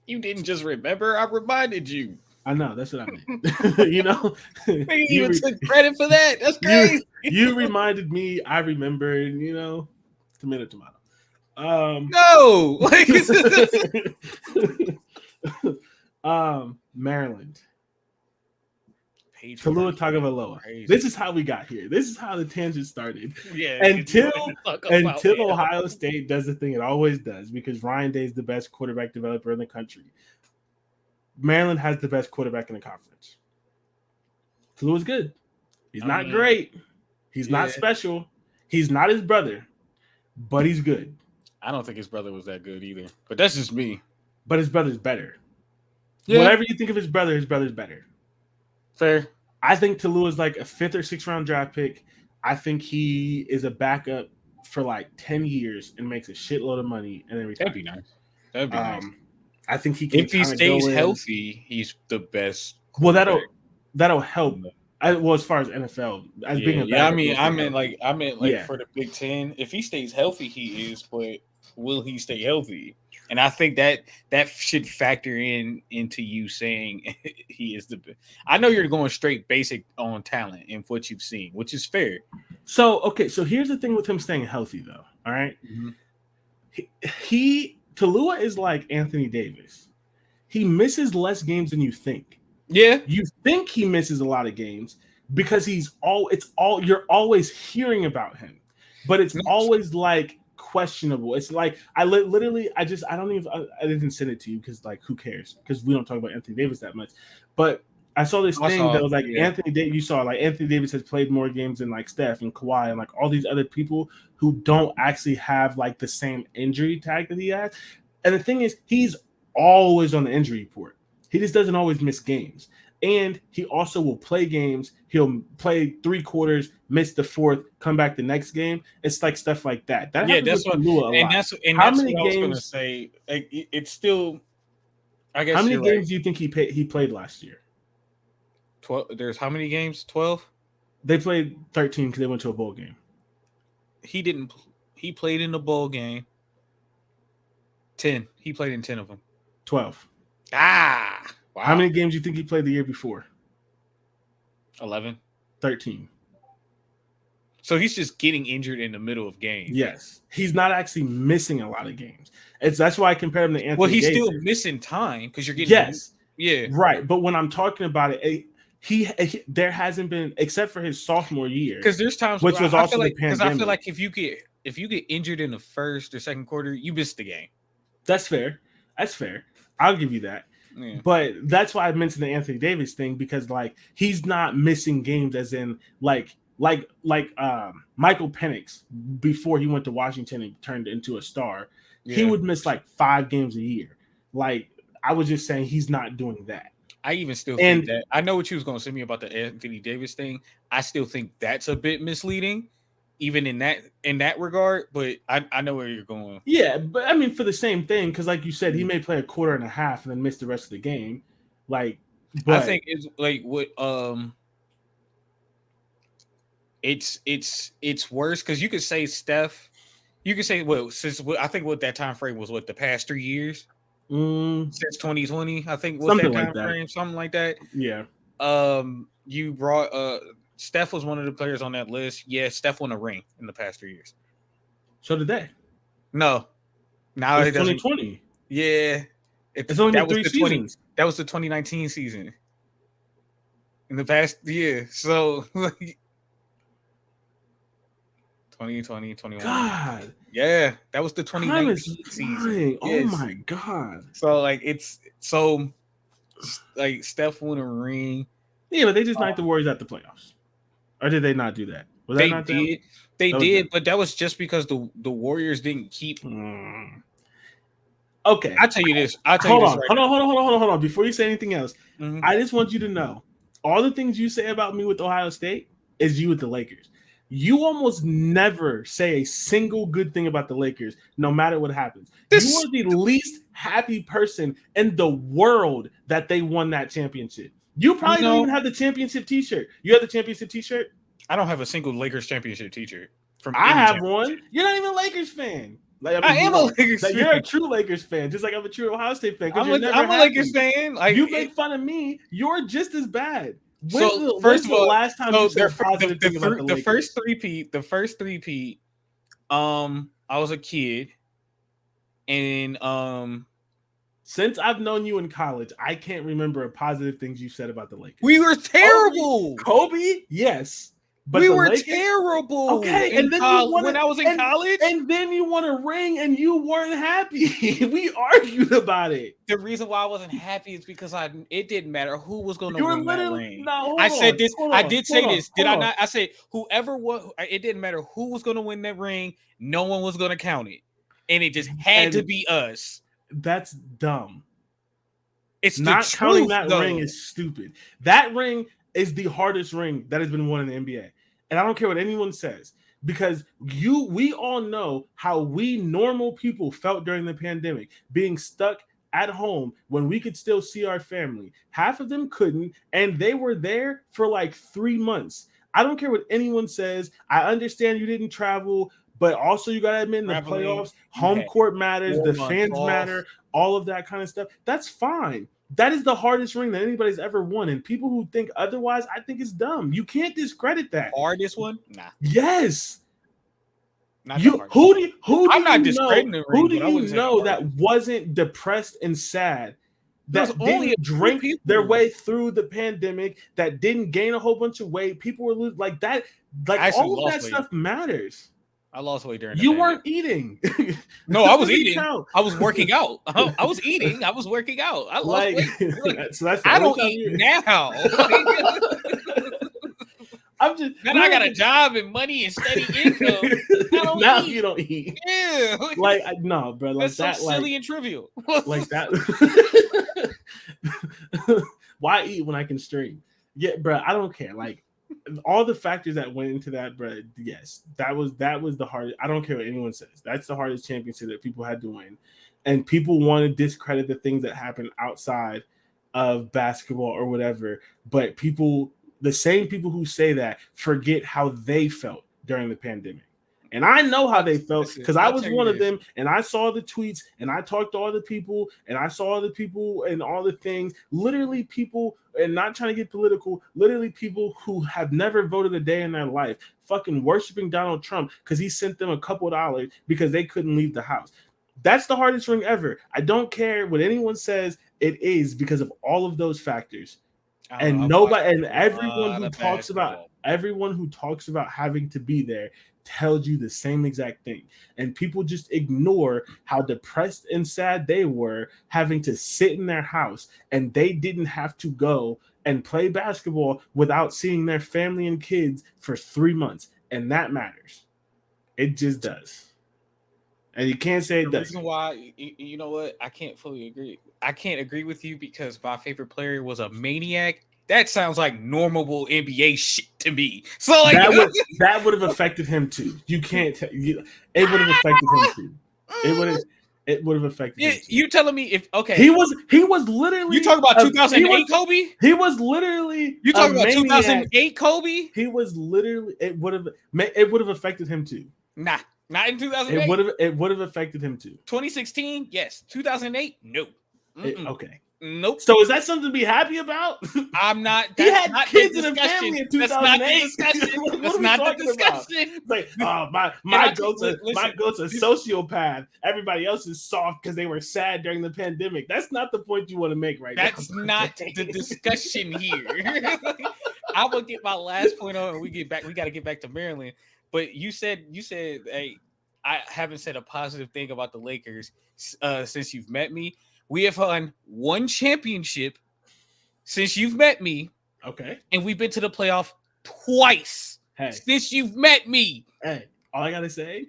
S2: You didn't just remember. I reminded you.
S1: I know. That's what I meant. You know?
S2: You even took credit for that. That's crazy.
S1: You reminded me. I remembered, tomato.
S2: No.
S1: Maryland. Talua Tagovailoa. This is how we got here. This is how the tangent started.
S2: Yeah.
S1: Until Ohio State does the thing it always does, because Ryan Day is the best quarterback developer in the country. Maryland has the best quarterback in the conference. Talua's good. He's not great. He's not special. He's not his brother, but he's good.
S2: I don't think his brother was that good either. But that's just me.
S1: But his brother's better.
S2: Yeah.
S1: Whatever you think of his brother's better.
S2: Fair.
S1: I think Talua's like a 5th or 6th round draft pick. I think he is a backup for like 10 years and makes a shitload of money and then retires.
S2: That'd be nice. That'd be nice.
S1: I think he can.
S2: If he stays healthy, he's the best.
S1: Well, that'll help. As far as NFL, being a backup.
S2: I meant for the Big Ten. If he stays healthy, he is. But will he stay healthy? And I think that should factor into you saying he is the best. I know you're going straight basic on talent and what you've seen, which is fair.
S1: So here's the thing with him staying healthy, though. All right, he Tallulah is like Anthony Davis. He misses less games than you think.
S2: Yeah,
S1: you think he misses a lot of games because you're always hearing about him, but it's always like questionable. It's like I didn't send it to you because like who cares? Because we don't talk about Anthony Davis that much. But I saw this thing that was like Anthony Davis. You saw like Anthony Davis has played more games than like Steph and Kawhi and like all these other people who don't actually have like the same injury tag that he has. And the thing is, he's always on the injury report. He just doesn't always miss games. And he also will play games. He'll play 3 quarters, miss the 4th, come back the next game. It's like stuff like that.
S2: That's what I was going to say. It's still, I guess.
S1: How many games do you think he played last year?
S2: 12. There's how many games? 12.
S1: They played 13 because they went to a bowl game.
S2: He didn't. He played in the bowl game. 10. He played in 10 of them.
S1: 12.
S2: Wow.
S1: How many games do you think he played the year before?
S2: 11.
S1: 13.
S2: So he's just getting injured in the middle of games.
S1: Yes. He's not actually missing a lot of games. That's why I compare him to Anthony
S2: Well, he's
S1: Davis.
S2: still missing time because you're getting...
S1: Yes.
S2: Yeah.
S1: Right. But when I'm talking about it, there hasn't been, except for his sophomore year.
S2: Because there's times
S1: which was also the pandemic.
S2: Because I feel like if you get injured in the first or second quarter, you missed the game.
S1: That's fair. I'll give you that. Yeah. But that's why I mentioned the Anthony Davis thing, because like he's not missing games as in like Michael Penix before he went to Washington and turned into a star. Yeah. He would miss like 5 games a year. Like I was just saying he's not doing that.
S2: I even still think that I know what you was going to say me about the Anthony Davis thing. I still think that's a bit misleading, even in that regard. But I know where you're going.
S1: Yeah, but I mean for the same thing, because like you said, he may play a quarter and a half and then miss the rest of the game. Like, but
S2: I think it's like what it's worse because you could say Steph. You could say I think what that time frame was the past 3 years. Since 2020, I think was that time frame, something like that.
S1: Yeah.
S2: You brought Steph was one of the players on that list. Yeah, Steph won a ring in the past 3 years.
S1: So did they?
S2: No. Now
S1: it's 2020.
S2: Yeah.
S1: It's only 3 seasons.
S2: That was the 2019 season. In the past year. So 2020, 21.
S1: God.
S2: Yeah, that was the 2019 season.
S1: Yes. Oh my God.
S2: So like Steph won a ring.
S1: Yeah, but they just knocked the Warriors out the playoffs. Or did they not do that? Was
S2: they
S1: that not
S2: did.
S1: Them?
S2: They did, but that was just because the Warriors didn't keep.
S1: Okay,
S2: I'll tell you this.
S1: Hold on. Before you say anything else, I just want you to know all the things you say about me with Ohio State is you with the Lakers. You almost never say a single good thing about the Lakers, no matter what happens. You are the least happy person in the world that they won that championship. You probably don't even have the championship T-shirt. You have the championship T-shirt?
S2: I don't have a single Lakers championship T-shirt.
S1: I have one. You're not even a Lakers fan. Like,
S2: I am a Lakers fan.
S1: You're a true Lakers fan, just like I'm a true Ohio State fan.
S2: I'm a Lakers fan.
S1: Like, you make fun of me. You're just as bad.
S2: First of all,
S1: last time you said positive
S2: thing about the first three-peat, I was a kid, and
S1: since I've known you in college, I can't remember positive things you said about the Lakers.
S2: We were terrible.
S1: Kobe, yes. But
S2: we were terrible.
S1: Okay, and then
S2: when I was in college,
S1: and then you won a ring, and you weren't happy. We argued about it.
S2: The reason why I wasn't happy is because it didn't matter who was going to win that ring.
S1: No,
S2: I said this. I did say this. Did I not? I said whoever was. It didn't matter who was going to win that ring. No one was going to count it, and it just had to be us.
S1: That's dumb.
S2: It's
S1: not counting that ring is stupid. That ring is the hardest ring that has been won in the NBA. And I don't care what anyone says, because we all know how we normal people felt during the pandemic, being stuck at home when we could still see our family. Half of them couldn't, and they were there for like 3 months. I don't care what anyone says. I understand you didn't travel, but also you got to admit in the playoffs, home court matters, the fans matter, all of that kind of stuff. That's fine. That is the hardest ring that anybody's ever won. And people who think otherwise, I think it's dumb. You can't discredit that.
S2: Hardest one? Nah.
S1: Yes.
S2: Not
S1: Who do you know that wasn't depressed and sad? That didn't drink their way through the pandemic, that didn't gain a whole bunch of weight. People were losing like that. Like all of that stuff matters.
S2: I lost weight during.
S1: You weren't eating.
S2: No, I was eating. I was working out. I was eating. I was working out. I lost weight.
S1: So that's
S2: I don't eat now.
S1: I'm just.
S2: Then I got a job and money and steady income.
S1: Now you don't eat.
S2: Yeah.
S1: Like no, bro. Like
S2: that's that. So silly and trivial.
S1: Like that. Why eat when I can stream? Yeah, bro. I don't care. Like. All the factors that went into that, bro. Yes, that was the hardest. I don't care what anyone says. That's the hardest championship that people had to win, and people want to discredit the things that happened outside of basketball or whatever. But the same people who say that, forget how they felt during the pandemic. And I know how they felt because I was one of them, and I saw the tweets, and I talked to all the people, and I saw the people and all the things. Literally, people, and not trying to get political, literally people who have never voted a day in their life, fucking worshiping Donald Trump because he sent them a couple $1 because they couldn't leave the house. That's the hardest ring ever. I don't care what anyone says. It is because of all of those factors. And everyone who talks about having to be there tells you the same exact thing, and people just ignore how depressed and sad they were having to sit in their house, and they didn't have to go and play basketball without seeing their family and kids for 3 months, and that matters. It just does, and you can't say it doesn't.
S2: The reason why, you know what, I can't fully agree. I can't agree with you because my favorite player was a maniac. That sounds like normal NBA shit to me. So like
S1: that would have affected him too. You can't. It would have affected him too. It would have affected him too.
S2: You telling me if
S1: he was literally.
S2: You talking about 2008 Kobe?
S1: He was literally.
S2: You talking about 2008 Kobe?
S1: He was literally. It would have affected him too.
S2: Nah, not in 2008.
S1: It would have affected him too.
S2: 2016, yes. 2008, no.
S1: Okay.
S2: Nope.
S1: So is that something to be happy about?
S2: I'm not.
S1: He had kids in a family in 2008.
S2: That's not the discussion.
S1: Like, my goat's a sociopath. Everybody else is soft because they were sad during the pandemic. That's not the point you want to make right now.
S2: That's not the discussion here. I will get my last point on, and we got to get back to Maryland. But you said, hey, I haven't said a positive thing about the Lakers since you've met me. We have won one championship since you've met me.
S1: Okay.
S2: And we've been to the playoff twice since you've met me.
S1: Hey, all I gotta say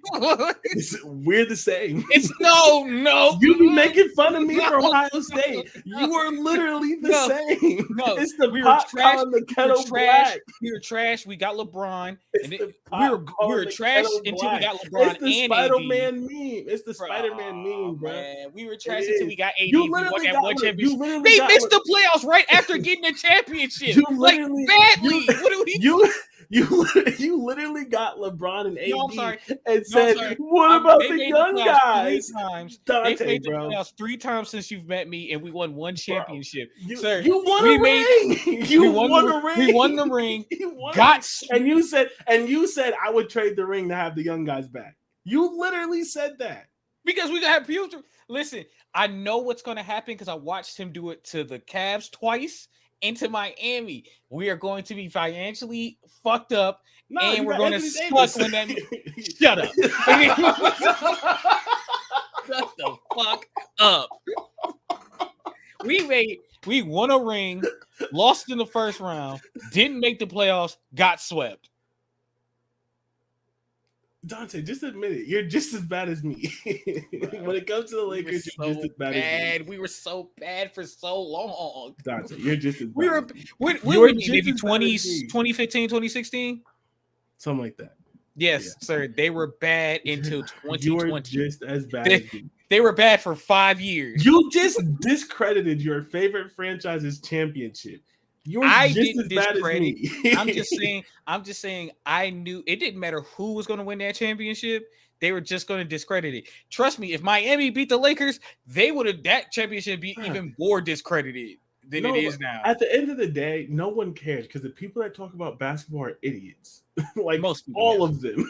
S1: is we're the same.
S2: It's no.
S1: You be making fun of me for Ohio State. You are literally the same.
S2: No,
S1: it's the pot calling the kettle black.
S2: We were trash. We got LeBron.
S1: We
S2: were trash until we got LeBron.
S1: It's the Spider-Man meme. It's the Spider-Man meme, bro.
S2: Man, we were trash until we got AD.
S1: You literally got one championship.
S2: They missed the playoffs right after getting the championship. Badly. What are we doing?
S1: You literally got LeBron and AD and said, "What about the young guys?"
S2: They played the playoffs 3 times since you've met me, and we won one championship.
S1: Sir, you won a ring. You won a ring.
S2: We won the ring.
S1: And you said I would trade the ring to have the young guys back. You literally said that
S2: because we gonna have future. Listen, I know what's gonna happen because I watched him do it to the Cavs twice. Into Miami, we are going to be financially fucked up, and we're going to suck when that. Shut up! Shut the fuck up! We won a ring, lost in the first round, didn't make the playoffs, got swept.
S1: Dante, just admit it. You're just as bad as me. When it comes to the Lakers, you're just as bad as me.
S2: We were so bad for so long.
S1: Dante, you're just as bad.
S2: We were maybe 2015, 2016?
S1: Something like that.
S2: Yes, sir. They were bad until 2020. You were
S1: just as bad as me.
S2: They were bad for 5 years.
S1: You just discredited your favorite franchise's championship.
S2: I didn't discredit. I'm just saying. I knew it didn't matter who was going to win that championship. They were just going to discredit it. Trust me, if Miami beat the Lakers, that championship be even more discredited than it is now.
S1: At the end of the day, no one cares because the people that talk about basketball are idiots. Like most people, all of them.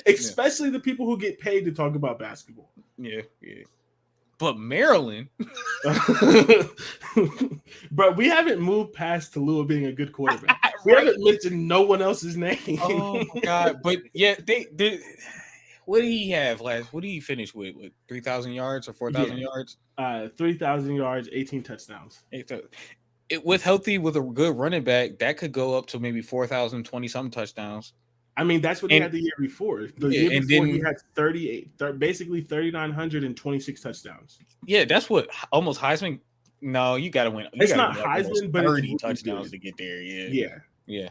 S1: Especially the people who get paid to talk about basketball.
S2: Yeah. But Maryland,
S1: bro, we haven't moved past Tallulah being a good quarterback. We haven't mentioned no one else's name.
S2: Oh my god! But yeah, they what did he have last? What did he finish with 3,000 yards or 4,000 yards?
S1: 3,000 yards, 18 touchdowns.
S2: With a good running back, that could go up to maybe 4,000, 20-something touchdowns.
S1: I mean, that's what he had the year before. The year before, he had 3,926 touchdowns.
S2: Yeah, that's what almost Heisman. No, you got to win.
S1: It's not Heisman, but
S2: 30 touchdowns to get there. Yeah.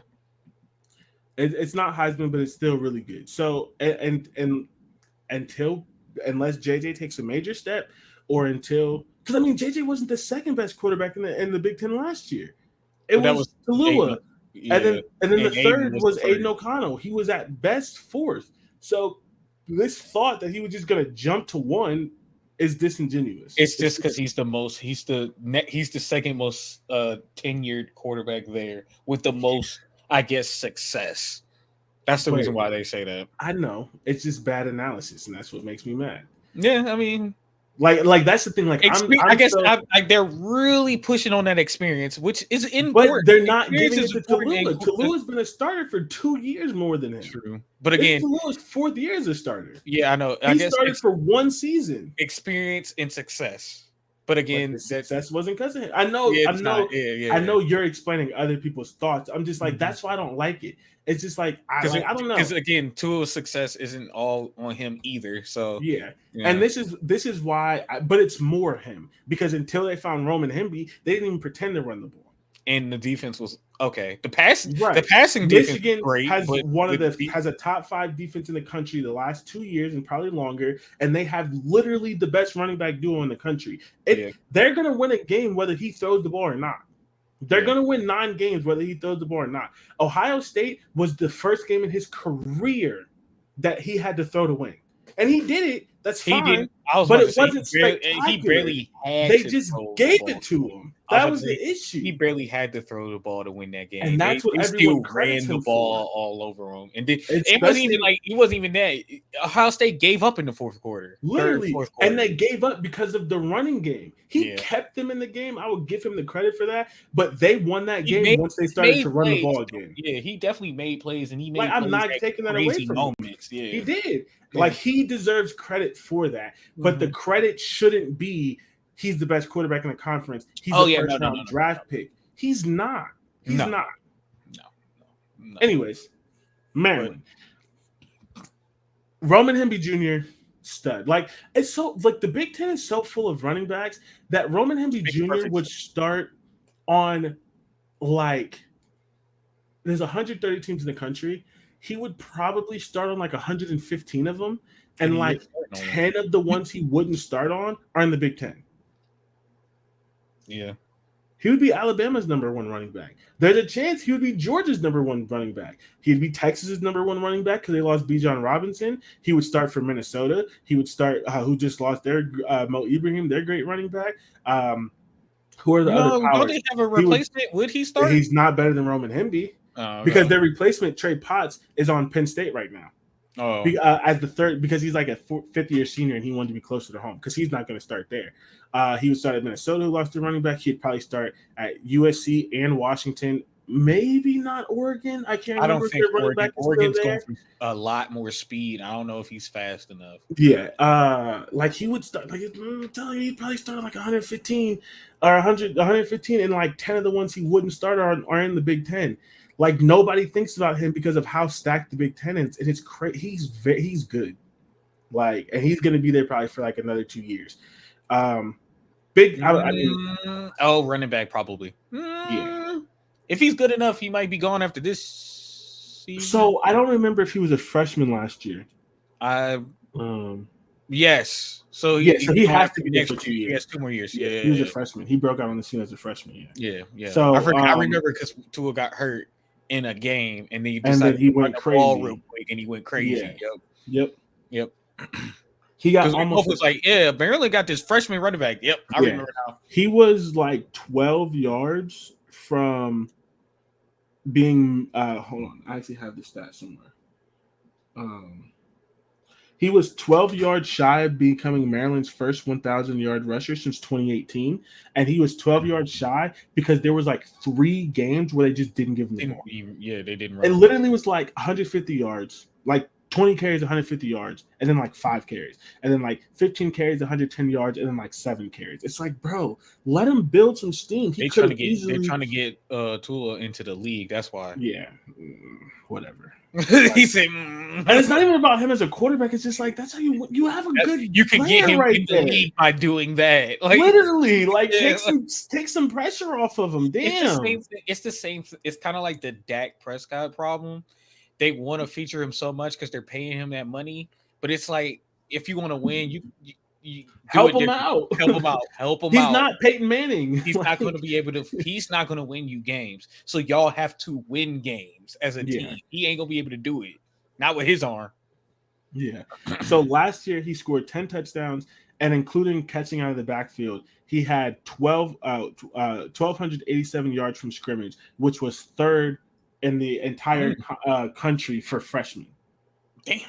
S1: It's not Heisman, but it's still really good. So, and unless JJ takes a major step, or because I mean, JJ wasn't the second best quarterback in the Big Ten last year. It was Tallulah. Yeah. And then the third was Aiden O'Connell. He was at best fourth. So this thought that he was just going to jump to one is disingenuous.
S2: It's just because he's the second most tenured quarterback there with the most, I guess, success. That's the reason why they say that.
S1: I know. It's just bad analysis, and that's what makes me mad.
S2: Yeah, I mean,
S1: like that's the thing. Like
S2: I guess they're really pushing on that experience, which is important.
S1: But they're not giving it to Tallulah. Tallulah's been a starter for 2 years more than him.
S2: True, but again,
S1: Tallulah's fourth year as a starter.
S2: Yeah, I know.
S1: He started for one season.
S2: Experience and success, but again,
S1: success wasn't because of him. I know. I know you're explaining other people's thoughts. I'm just like, that's why I don't like it. It's just like I don't know,
S2: because again, Tua's success isn't all on him either. So
S1: and this is why. But it's more him, because until they found Roman Hemby, they didn't even pretend to run the ball.
S2: And the defense was okay. The passing defense great,
S1: has a top 5 defense in the country the last 2 years and probably longer, and they have literally the best running back duo in the country. They're gonna win a game whether he throws the ball or not. They're going to win 9 games whether he throws the ball or not. Ohio State was the first game in his career that he had to throw to win. And he did it. That's fine. But it wasn't spectacular.
S2: He barely had
S1: They just gave it to him. That was the issue.
S2: He barely had to throw the ball to win that game.
S1: And that's what everyone ran the ball
S2: all over him. And it wasn't even that. Ohio State gave up in the fourth quarter.
S1: Literally. And they gave up because of the running game. He kept them in the game. I would give him the credit for that. But they won that game once they started to run the ball again.
S2: Yeah, he definitely made plays, and he made
S1: I'm not taking that away from him. Yeah. He did. Like, he deserves credit for that. But the credit shouldn't be he's the best quarterback in the conference. He's a first-round draft pick. He's not. He's not. No. Anyways, Maryland. Roman Hemby Jr., stud. Like, it's so, like, the Big Ten is so full of running backs that Roman Hemby Jr. would start on, like, there's 130 teams in the country. He would probably start on like 115 of them, and like 10 of the ones he wouldn't start on are in the Big Ten.
S2: Yeah.
S1: He would be Alabama's number 1 running back. There's a chance he would be Georgia's number 1 running back. He'd be Texas's number 1 running back because they lost Bijan Robinson. He would start for Minnesota. He would start who just lost their Mo Ibrahim, their great running back. Who are the other powers?
S2: Don't they have a replacement? Would he start?
S1: He's not better than Roman Hemby. Because their replacement, Trey Potts, is on Penn State right now. As the third, because he's like a 5th-year senior and he wanted to be closer to home because he's not going to start there. He would start at Minnesota, who lost their running back. He'd probably start at USC and Washington. Maybe not Oregon. I can't remember.
S2: I don't think Oregon's going for a lot more speed. I don't know if he's fast enough.
S1: Yeah. Like he would start, like I'm telling you, he'd probably start at like 115 or 115, and like 10 of the ones he wouldn't start are in the Big Ten. Like, nobody thinks about him because of how stacked the Big Ten is, and it's crazy. He's good, like, and he's going to be there probably for like another 2 years. Running
S2: back probably.
S1: Yeah,
S2: if he's good enough, he might be gone after this season.
S1: So I don't remember if he was a freshman last year.
S2: Yes. So
S1: he has to be there for 2 years.
S2: He has 2 more years. Yeah,
S1: he was a freshman. He broke out on the scene as a freshman.
S2: Yeah.
S1: So
S2: I remember because Tua got hurt in a game, and then
S1: he went crazy.
S2: Ball real quick, and he went crazy.
S1: Yep.
S2: Yep.
S1: He got
S2: because we both was like, yeah, Maryland got this freshman running back. Yep, I remember now.
S1: He was like 12 yards from being. Hold on, I actually have the stat somewhere. He was 12 yards shy of becoming Maryland's first 1,000-yard rusher since 2018, and he was 12 yards shy because there was like 3 games where they just didn't give him the ball.
S2: They didn't.
S1: It literally was like 150 yards, like 20 carries, 150 yards, and then like 5 carries, and then like 15 carries, 110 yards, and then like 7 carries. It's like, bro, let him build some steam. They're trying
S2: to get Tua into the league. That's why.
S1: Yeah, whatever.
S2: He said,
S1: and it's not even about him as a quarterback. It's just like that's how you have a good.
S2: You can get him in the league by doing that. Like
S1: literally, like take some pressure off of him. Damn,
S2: it's the same. It's kind of like the Dak Prescott problem. They want to feature him so much because they're paying him that money. But it's like if you want to win, you
S1: help him out.
S2: Help him
S1: He's
S2: out.
S1: not Peyton Manning.
S2: He's not going to be able to. He's not going to win you games. So y'all have to win games as a team. He ain't going to be able to do it. Not with his arm.
S1: Yeah. So last year he scored 10 touchdowns, and including catching out of the backfield, he had 1,287 yards from scrimmage, which was third in the entire country for freshmen.
S2: Damn,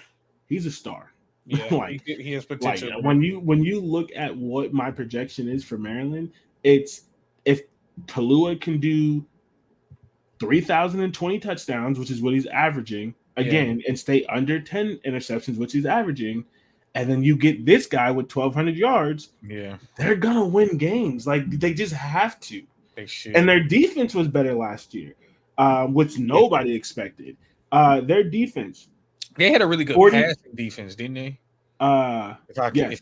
S1: he's a star.
S2: Yeah, he has potential.
S1: Like, when you look at what my projection is for Maryland, it's if Talua can do 3,020 touchdowns, which is what he's averaging again, and stay under 10 interceptions, which he's averaging, and then you get this guy with 1,200 yards.
S2: Yeah,
S1: they're gonna win games. Like they just have to.
S2: They should.
S1: And their defense was better last year, which nobody expected. Their defense.
S2: They had a really good passing defense, didn't they? That's what I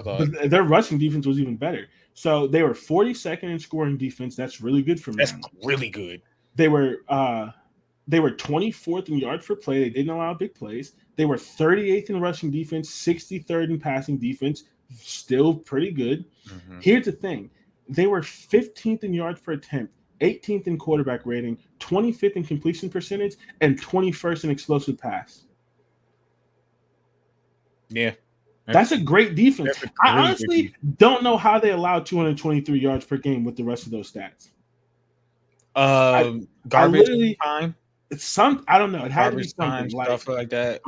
S2: thought.
S1: But their rushing defense was even better. So they were 42nd in scoring defense. That's really good for me.
S2: That's really good.
S1: They were 24th in yards per play. They didn't allow big plays. They were 38th in rushing defense, 63rd in passing defense. Still pretty good. Mm-hmm. Here's the thing. They were 15th in yards per attempt, 18th in quarterback rating, 25th in completion percentage, and 21st in explosive pass.
S2: Yeah.
S1: That's a great defense. I honestly don't know how they allowed 223 yards per game with the rest of those stats.
S2: Garbage time.
S1: I don't know. It had to be something
S2: stuff like that.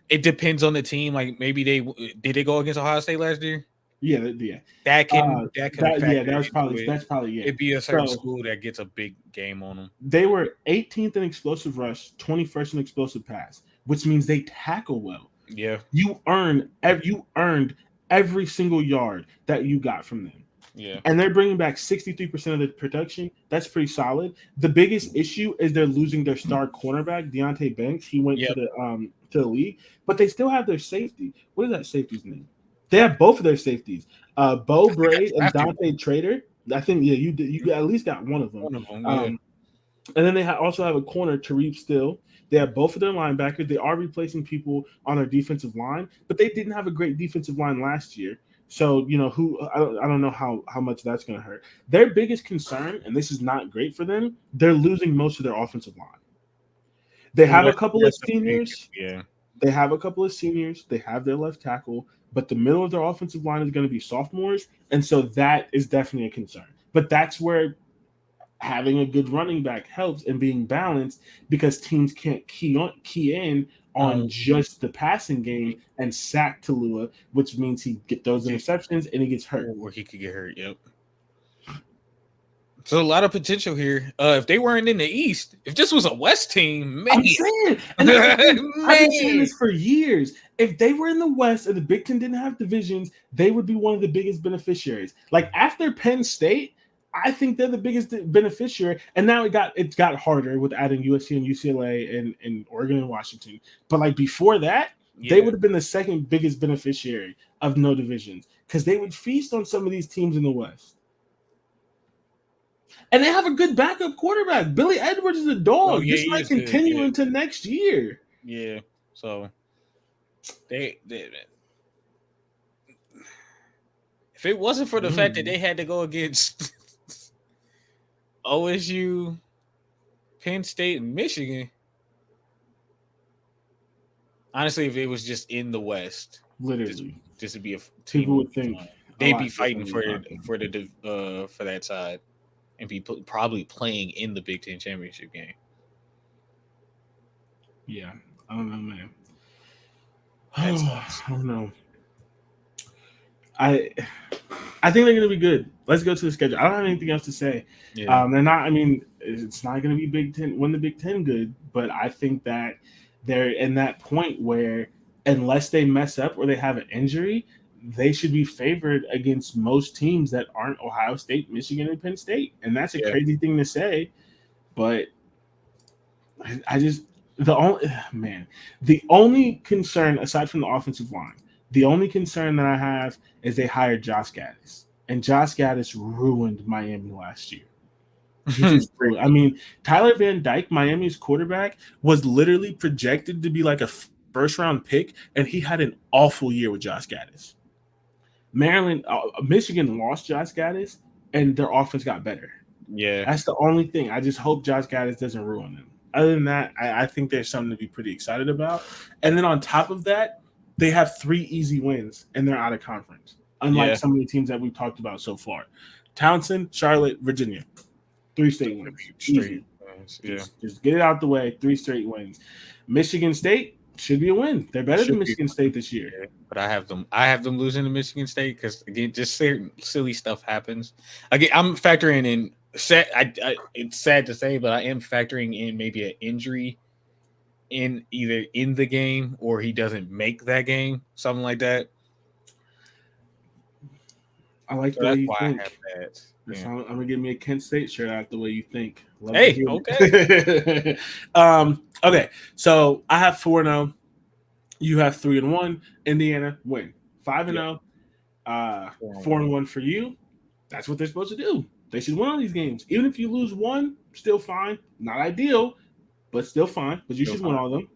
S2: It depends on the team. Like maybe did they go against Ohio State last year?
S1: Yeah. That's probably
S2: It'd be a certain school that gets a big game on them.
S1: They were 18th in explosive rush, 21st in explosive pass, which means they tackle well.
S2: Yeah,
S1: you earned every single yard that you got from them.
S2: Yeah,
S1: and they're bringing back 63% of the production. That's pretty solid. The biggest issue is they're losing their star cornerback, Deonte Banks. He went to the league, but they still have their safety. What is that safety's name? They have both of their safeties, Bo Braid and Dante Trader. I think you at least got one of them. And then they also have a corner, Tariq Still. They have both of their linebackers. They are replacing people on their defensive line, but they didn't have a great defensive line last year. So, I don't know how much that's going to hurt. Their biggest concern, and this is not great for them, they're losing most of their offensive line. They have a couple of seniors.
S2: Yeah.
S1: They have a couple of seniors. They have their left tackle, but the middle of their offensive line is going to be sophomores, and so that is definitely a concern. But that's where having a good running back helps and being balanced, because teams can't key in on just the passing game and sack Talua, which means he get those interceptions and he gets hurt.
S2: Or he could get hurt, yep. So a lot of potential here. If they weren't in the East, if this was a West team, man.
S1: I'm saying, I've been saying this for years. If they were in the West and the Big Ten didn't have divisions, they would be one of the biggest beneficiaries. Like after Penn State, I think they're the biggest beneficiary, and now it got harder with adding USC and UCLA and Oregon and Washington. But like before that, they would have been the second biggest beneficiary of no divisions, because they would feast on some of these teams in the West. And they have a good backup quarterback. Billy Edwards is a dog. This might continue into next year.
S2: Yeah. So they if it wasn't for the fact that they had to go against OSU, Penn State, and Michigan, Honestly, if it was just in the West,
S1: literally,
S2: this would be a team.
S1: people would think
S2: they'd be fighting for that side and be probably playing in the Big Ten championship game.
S1: Yeah, I don't know, man. I don't know. I think they're going to be good. Let's go to the schedule. I don't have anything else to say.
S2: Yeah.
S1: They're not. I mean, it's not going to be Big Ten win the Big Ten good, but I think that they're in that point where unless they mess up or they have an injury, they should be favored against most teams that aren't Ohio State, Michigan, and Penn State. And that's a crazy thing to say, but I just the only concern aside from the offensive line. The only concern that I have is they hired Josh Gaddis, and Josh Gaddis ruined Miami last year. I mean, Tyler Van Dyke, Miami's quarterback, was literally projected to be like a first-round pick, and he had an awful year with Josh Gaddis. Michigan lost Josh Gaddis, and their offense got better.
S2: Yeah.
S1: That's the only thing. I just hope Josh Gaddis doesn't ruin them. Other than that, I think there's something to be pretty excited about. And then on top of that, they have 3 easy wins, and they're out of conference, unlike some of the teams that we've talked about so far. Townsend, Charlotte, Virginia. 3 straight wins. Easy. Just get it out the way. 3 straight wins. Michigan State should be a win. They're better than Michigan State this year.
S2: But I have them losing to Michigan State because, again, just silly stuff happens. Again, I'm factoring in it's sad to say, but I am factoring in maybe an injury in either in the game or he doesn't make that game, something like that.
S1: I like the way you think. I'm gonna give me a Kent State shirt out the way you think.
S2: Okay.
S1: Okay. So I have 4-0. You have 3-1. Indiana win 5-0. 4-1 for you. That's what they're supposed to do. They should win all these games. Even if you lose one, still fine. Not ideal, but still fine. But you should win all of them.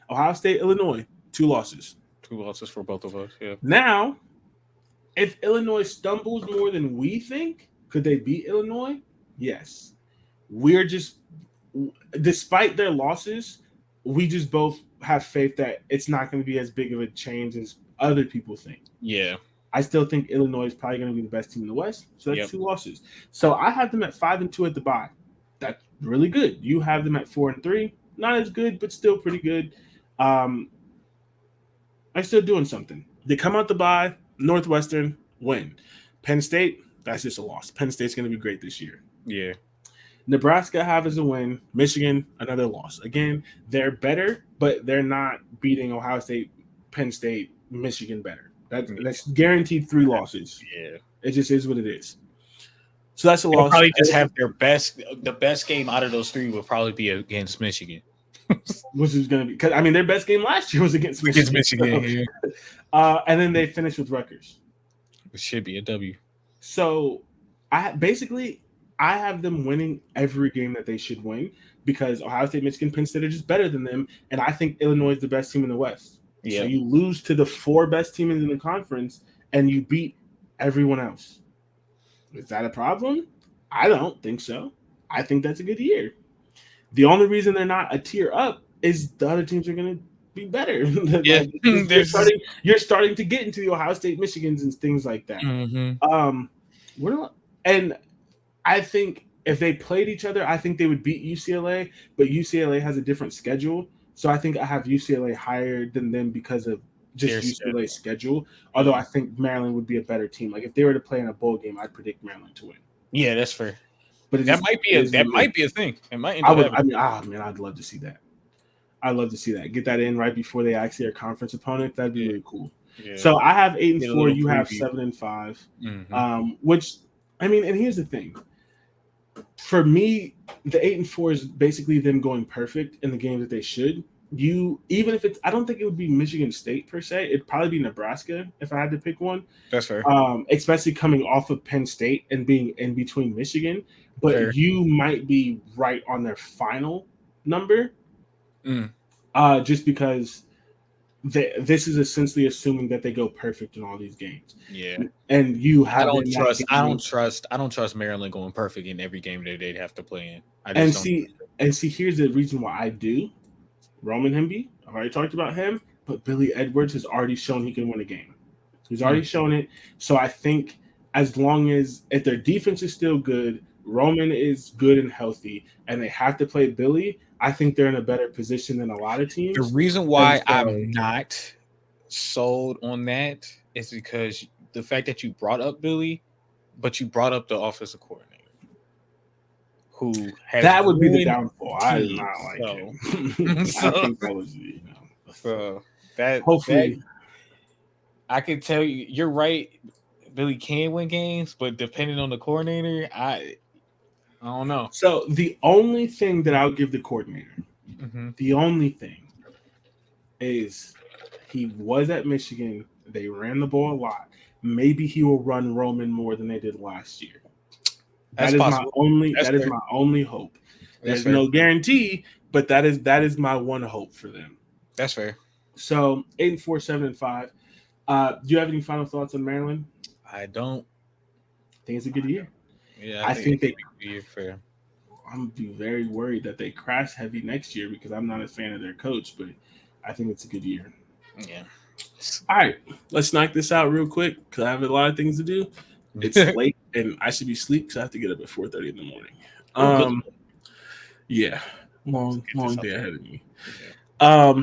S1: Ohio State, Illinois, 2 losses.
S2: 2 losses for both of us. Yeah.
S1: Now, if Illinois stumbles more than we think, could they beat Illinois? Yes. We're just, despite their losses, we just both have faith that it's not going to be as big of a change as other people think.
S2: Yeah.
S1: I still think Illinois is probably going to be the best team in the West. So that's 2 losses. So I have them at 5-2 at the bye. That's really good. You have them at 4-3. Not as good, but still pretty good. I'm still doing something. They come out the bye. Northwestern win. Penn State, that's just a loss. Penn State's going to be great this year.
S2: Yeah.
S1: Nebraska have as a win. Michigan, another loss. Again, they're better, but they're not beating Ohio State, Penn State, Michigan better. That's guaranteed 3 losses.
S2: Yeah.
S1: It just is what it is. So that's a loss.
S2: Probably just have the best game out of those 3 will probably be against Michigan.
S1: Which is going to be, because I mean, their best game last year was against Michigan. And then they finished with Rutgers.
S2: It should be a W.
S1: So I have them winning every game that they should win because Ohio State, Michigan, Penn State are just better than them. And I think Illinois is the best team in the West. Yeah. So you lose to the 4 best teams in the conference and you beat everyone else. Is that a problem? I don't think so. I think that's a good year. The only reason they're not a tier up is the other teams are going to be better.
S2: Yeah.
S1: You're starting to get into the Ohio State, Michigans, and things like that.
S2: Mm-hmm.
S1: And I think if they played each other, I think they would beat UCLA, but UCLA has a different schedule. So I think I have UCLA higher than them because of just UCLA's schedule. Although I think Maryland would be a better team. Like if they were to play in a bowl game, I'd predict Maryland to win.
S2: Yeah, that's fair.
S1: But
S2: that might be a thing. It might.
S1: I'd love to see that. I'd love to see that. Get that in right before they actually are conference opponent. That'd be really cool. Yeah. So I have 8-4. You have 7-5.
S2: Mm-hmm.
S1: Which I mean, and here's the thing. For me, the 8-4 is basically them going perfect in the games that they should. Even if I don't think it would be Michigan State per se. It'd probably be Nebraska if I had to pick one.
S2: That's fair.
S1: Especially coming off of Penn State and being in between Michigan. But fair. You might be right on their final number. Just because this is essentially assuming that they go perfect in all these games.
S2: Yeah.
S1: And you have
S2: I don't trust Maryland going perfect in every game that they'd have to play in.
S1: See, here's the reason why I do. Roman Hemby, I've already talked about him, but Billy Edwards has already shown he can win a game. He's already shown it. So I think as long as if their defense is still good, Roman is good and healthy, and they have to play Billy, I think they're in a better position than a lot of teams.
S2: The reason why I'm not sold on that is because the fact that you brought up Billy, but you brought up the offensive coordinator. Who has
S1: that would be the downfall. I do not like him.
S2: I think that was so that hopefully I can tell you're right. Billy can win games, but depending on the coordinator, I don't know.
S1: So the only thing that I'll give the coordinator, the only thing is he was at Michigan. They ran the ball a lot. Maybe he will run Roman more than they did last year. That is my only hope. There's no guarantee, but that is my one hope for them.
S2: That's fair.
S1: So 8-4, 7-5. Do you have any final thoughts on Maryland?
S2: I don't.
S1: I think it's a good year.
S2: Yeah,
S1: I think they
S2: be fair.
S1: I'm be very worried that they crash heavy next year because I'm not a fan of their coach, but I think it's a good year.
S2: Yeah.
S1: All right, let's knock this out real quick because I have a lot of things to do. It's late and I should be asleep because I have to get up at 4:30 in the morning. Yeah, long day ahead of me. Yeah.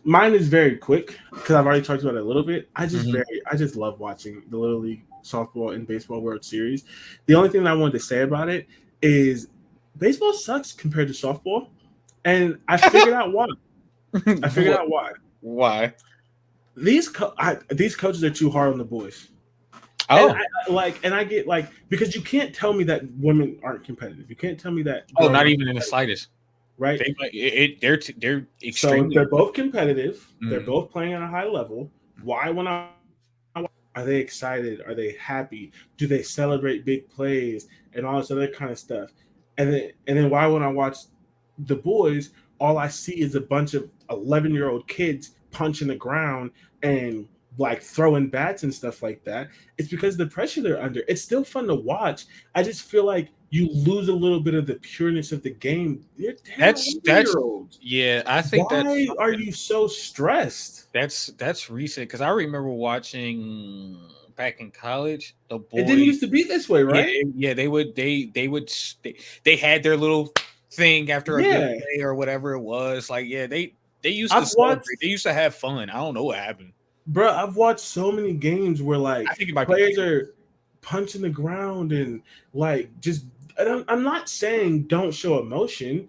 S1: Mine is very quick because I've already talked about it a little bit. I just love watching the Little League softball and baseball World Series. The only thing that I wanted to say about it is baseball sucks compared to softball, and I figured out why.
S2: Why?
S1: These coaches are too hard on the boys.
S2: Oh,
S1: and I get because you can't tell me that women aren't competitive. You can't tell me that.
S2: Oh, not even in the slightest.
S1: Right?
S2: They're extremely.
S1: So they're both competitive. They're both playing at a high level. Why, when are they excited? Are they happy? Do they celebrate big plays and all this other kind of stuff? And then why, when I watch the boys, all I see is a bunch of 11-year-old kids punching the ground and throwing bats and stuff like that? It's because of the pressure they're under. It's still fun to watch. I just feel like you lose a little bit of the pureness of the game.
S2: That's yeah. I think
S1: why are you so stressed?
S2: That's recent because I remember watching back in college. The boys,
S1: it didn't used to be this way, right?
S2: Yeah, they had their little thing after a good day or whatever it was. They used to celebrate. They used to have fun. I don't know what happened.
S1: Bro, I've watched so many games where I think players are punching the ground and just. I'm not saying don't show emotion,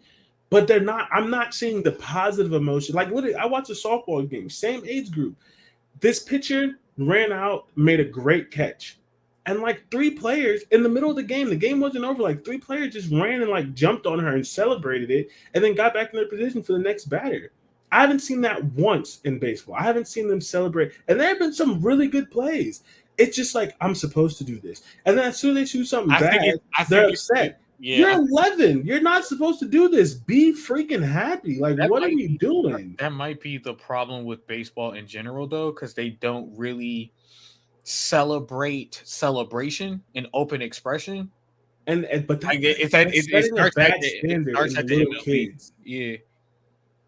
S1: but they're not. I'm not seeing the positive emotion. Literally, I watched a softball game, same age group. This pitcher ran out, made a great catch, and 3 players in the middle of the game wasn't over. 3 players just ran and jumped on her and celebrated it, and then got back in their position for the next batter. I haven't seen that once in baseball. I haven't seen them celebrate. And there have been some really good plays. It's just I'm supposed to do this. And then as soon as they shoot something bad, they're upset. You're 11. You're not supposed to do this. Be freaking happy. What are you doing?
S2: That might be the problem with baseball in general, though, because they don't really celebrate celebration and open expression.
S1: But
S2: it starts at the little kids. Yeah.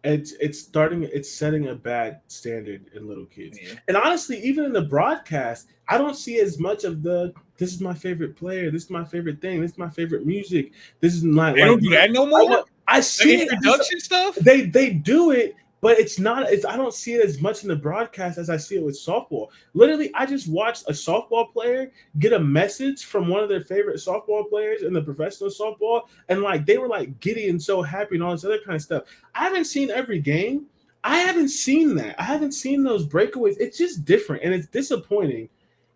S1: It's setting a bad standard in little kids. Yeah. And honestly, even in the broadcast, I don't see as much of this is my favorite player, this is my favorite thing, this is my favorite music. This is not
S2: they don't do that no more.
S1: I see
S2: the introduction stuff.
S1: They do it, but it's not. I don't see it as much in the broadcast as I see it with softball. Literally, I just watched a softball player get a message from one of their favorite softball players in the professional softball, and they were giddy and so happy and all this other kind of stuff. I haven't seen every game. I haven't seen that. I haven't seen those breakaways. It's just different, and it's disappointing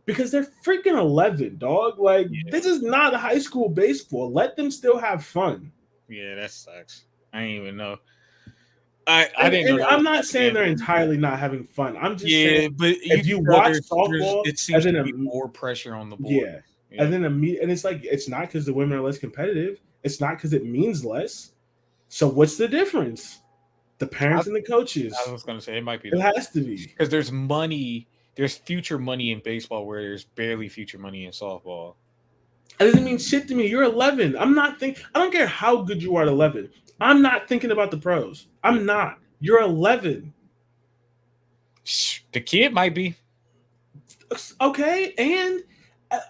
S1: because they're freaking 11, dog. This is not high school baseball. Let them still have fun.
S2: Yeah, that sucks. I didn't even know.
S1: I didn't. I'm not saying they're entirely not having fun. I'm just saying, but if you watch softball,
S2: it seems to be more pressure on the board.
S1: Yeah. And then and it's it's not because the women are less competitive. It's not because it means less. So what's the difference? The parents and the coaches.
S2: I was going to say it might be.
S1: It has to be
S2: because there's money. There's future money in baseball where there's barely future money in softball.
S1: It doesn't mean shit to me. You're 11. I don't care how good you are at 11. I'm not thinking about the pros. I'm not. You're 11.
S2: The kid might be.
S1: Okay, and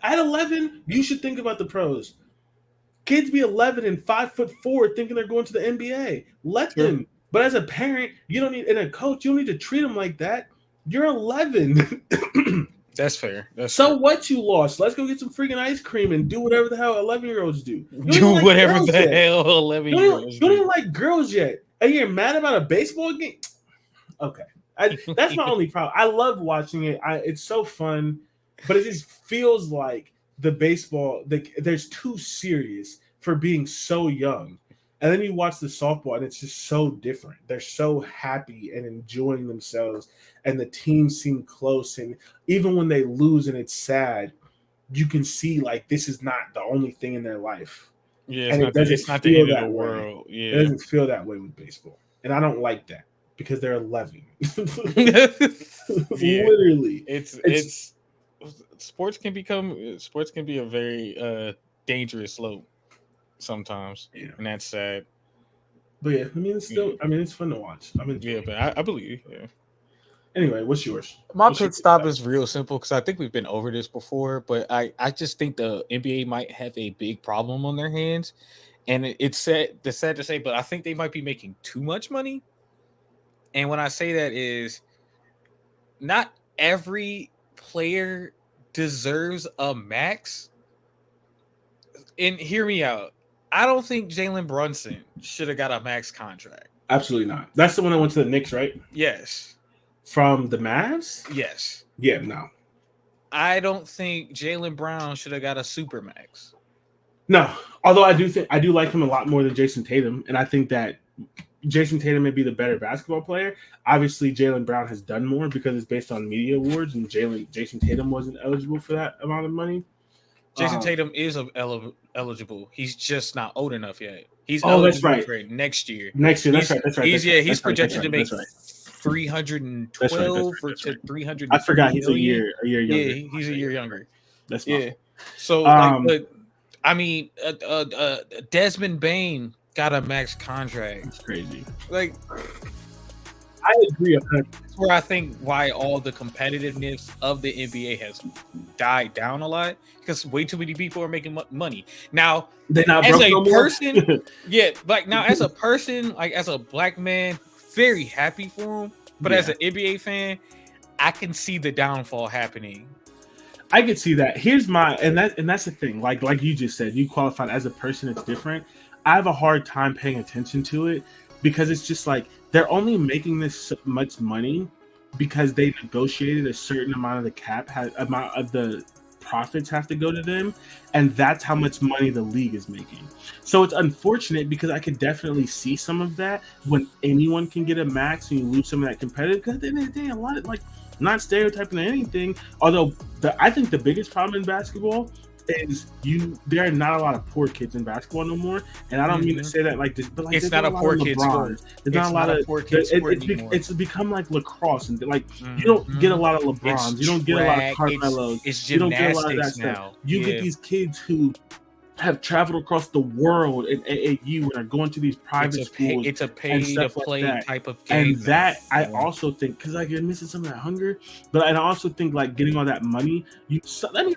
S1: at 11, you should think about the pros. Kids be 11 and 5'4" thinking they're going to the NBA. Let them. But as a parent, you don't need, and a coach, you don't need to treat them like that. You're 11.
S2: That's fair.
S1: So what you lost? Let's go get some freaking ice cream and do whatever the hell 11-year-olds do.
S2: Do whatever the hell 11-year-olds do.
S1: You don't even like girls yet. And you're mad about a baseball game? Okay. That's my only problem. I love watching it. It's so fun, but it just feels like the baseball, there's too serious for being so young. And then you watch the softball, and it's just so different. They're so happy and enjoying themselves, and the teams seem close. And even when they lose and it's sad, you can see like this is not the only thing in their life.
S2: Yeah, it's not the end of the world. Yeah,
S1: it doesn't feel that way with baseball, and I don't like that because they're 11. Literally,
S2: it's sports can be a very dangerous slope sometimes, and that's sad.
S1: But yeah, I mean, it's fun to watch.
S2: But I believe. Yeah.
S1: Anyway, what's yours?
S2: My pit stop is real simple because I think we've been over this before, but I just think the NBA might have a big problem on their hands, and it's sad to say, but I think they might be making too much money. And when I say that is, not every player deserves a max. And hear me out. I don't think Jalen Brunson should have got a max contract.
S1: Absolutely not. That's the one that went to the Knicks, right?
S2: Yes.
S1: From the Mavs?
S2: Yes.
S1: Yeah, no.
S2: I don't think Jaylen Brown should have got a super max.
S1: No. Although I do like him a lot more than Jason Tatum, and I think that Jason Tatum may be the better basketball player. Obviously, Jaylen Brown has done more because it's based on media awards, and Jason Tatum wasn't eligible for that amount of money.
S2: Jason Tatum is eligible. He's just not old enough yet. He's
S1: eligible for
S2: it next year.
S1: That's right.
S2: He's projected to make 312 to 300.
S1: I forgot he's a year younger.
S2: Yeah, he's a year younger.
S1: That's my fault.
S2: So, but I mean, Desmond Bane got a max contract.
S1: It's crazy.
S2: Like,
S1: I agree.
S2: That's where I think why all the competitiveness of the NBA has died down a lot, because way too many people are making money now.
S1: They're not
S2: as a
S1: no
S2: person, now as a person, like as a black man, very happy for him. But as an NBA fan, I can see the downfall happening.
S1: I could see that. Here's and that's the thing. Like you just said, you qualified as a person. It's different. I have a hard time paying attention to it because it's just like they're only making this much money because they negotiated a certain amount of the amount of the profits have to go to them, and that's how much money the league is making. So it's unfortunate because I could definitely see some of that when anyone can get a max and you lose some of that competitive. Because at the end of the day, a lot of not stereotyping or anything. Although I think the biggest problem in basketball is there are not a lot of poor kids in basketball no more, and I don't mean to say that like this, but like
S2: it's not a poor kid sport.
S1: There's not a lot of poor kids sport anymore. It's become like lacrosse, and like you don't get a lot of LeBrons, you don't get a lot of Carmelos, you don't get a lot of that stuff. You get these kids who have traveled across the world at AAU and are going to these private schools.
S2: It's a pay-to-play type of game.
S1: And that, I also think, because you're missing some of that hunger, but I also think like getting all that money,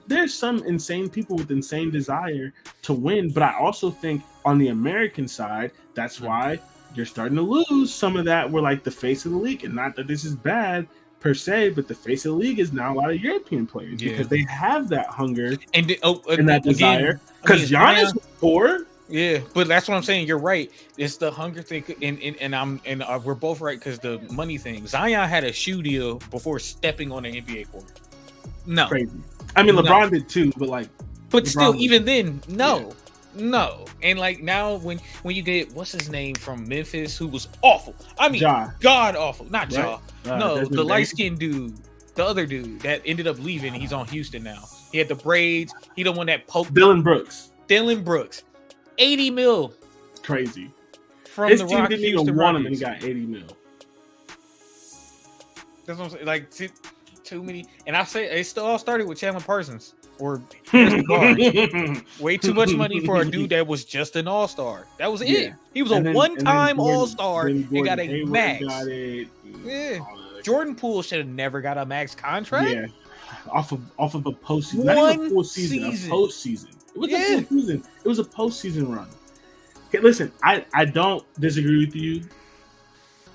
S1: there's some insane people with insane desire to win, but I also think on the American side, that's why you're starting to lose some of that. We're like the face of the league, and not that this is bad per se, but the face of the league is now a lot of European players because they have that hunger and that desire. Because Giannis was poor.
S2: Yeah, but that's what I'm saying. You're right. It's the hunger thing, and we're both right because the money thing. Zion had a shoe deal before stepping on the NBA court. No,
S1: crazy. I mean, LeBron did too, but
S2: still, even then, no. And like now, when you get what's his name from Memphis, who was awful. I mean, god awful. Not Ja. No, the light skinned dude, the other dude that ended up leaving. He's on Houston now. He had the braids. He the one that poked.
S1: Dylan Brooks.
S2: 80 mil.
S1: Crazy.
S2: From
S1: his
S2: the
S1: team didn't even want him, and he got 80 mil.
S2: That's what I'm saying. Like too many. And I say it still all started with Chandler Parsons. or Harrison Barnes. Way too much money for a dude that was just an all-star. That was it. He was a one-time all-star and got a
S1: Hayward
S2: max.
S1: Got it.
S2: Yeah. Jordan Poole should have never got a max contract.
S1: Yeah, off of a postseason.
S2: Not
S1: even a full season. A postseason. It was a full season. It was a postseason run. Okay, listen, I don't disagree with you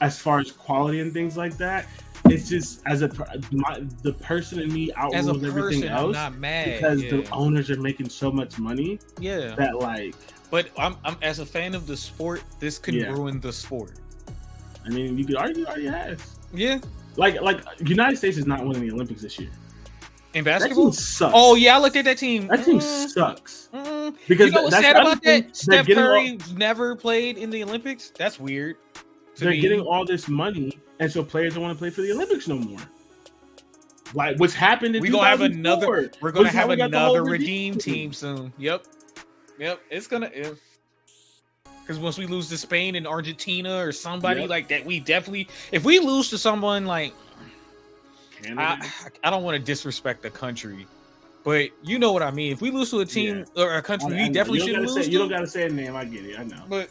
S1: as far as quality and things like that. It's just the person in me outrules everything else.
S2: I'm not mad
S1: because the owners are making so much money.
S2: Yeah,
S1: that like.
S2: But I'm as a fan of the sport, this could ruin the sport.
S1: I mean, you could argue it already has.
S2: Yeah,
S1: like United States is not winning the Olympics this year.
S2: In basketball,
S1: that team sucks.
S2: Oh yeah, I looked at that team.
S1: That team sucks.
S2: Because you know what's sad about that? Steph Curry never played in the Olympics. That's weird.
S1: They're getting all this money, and so players don't want to play for the Olympics no more. Like what's happened?
S2: We're gonna have another. We're gonna have another redeem team soon. Yep. It's gonna. Because once we lose to Spain and Argentina or somebody like that, we definitely. If we lose to someone like, I don't want to disrespect the country, but you know what I mean. If we lose to a team or a country, we definitely shouldn't lose.
S1: You don't gotta say a name. I get it. I know.
S2: But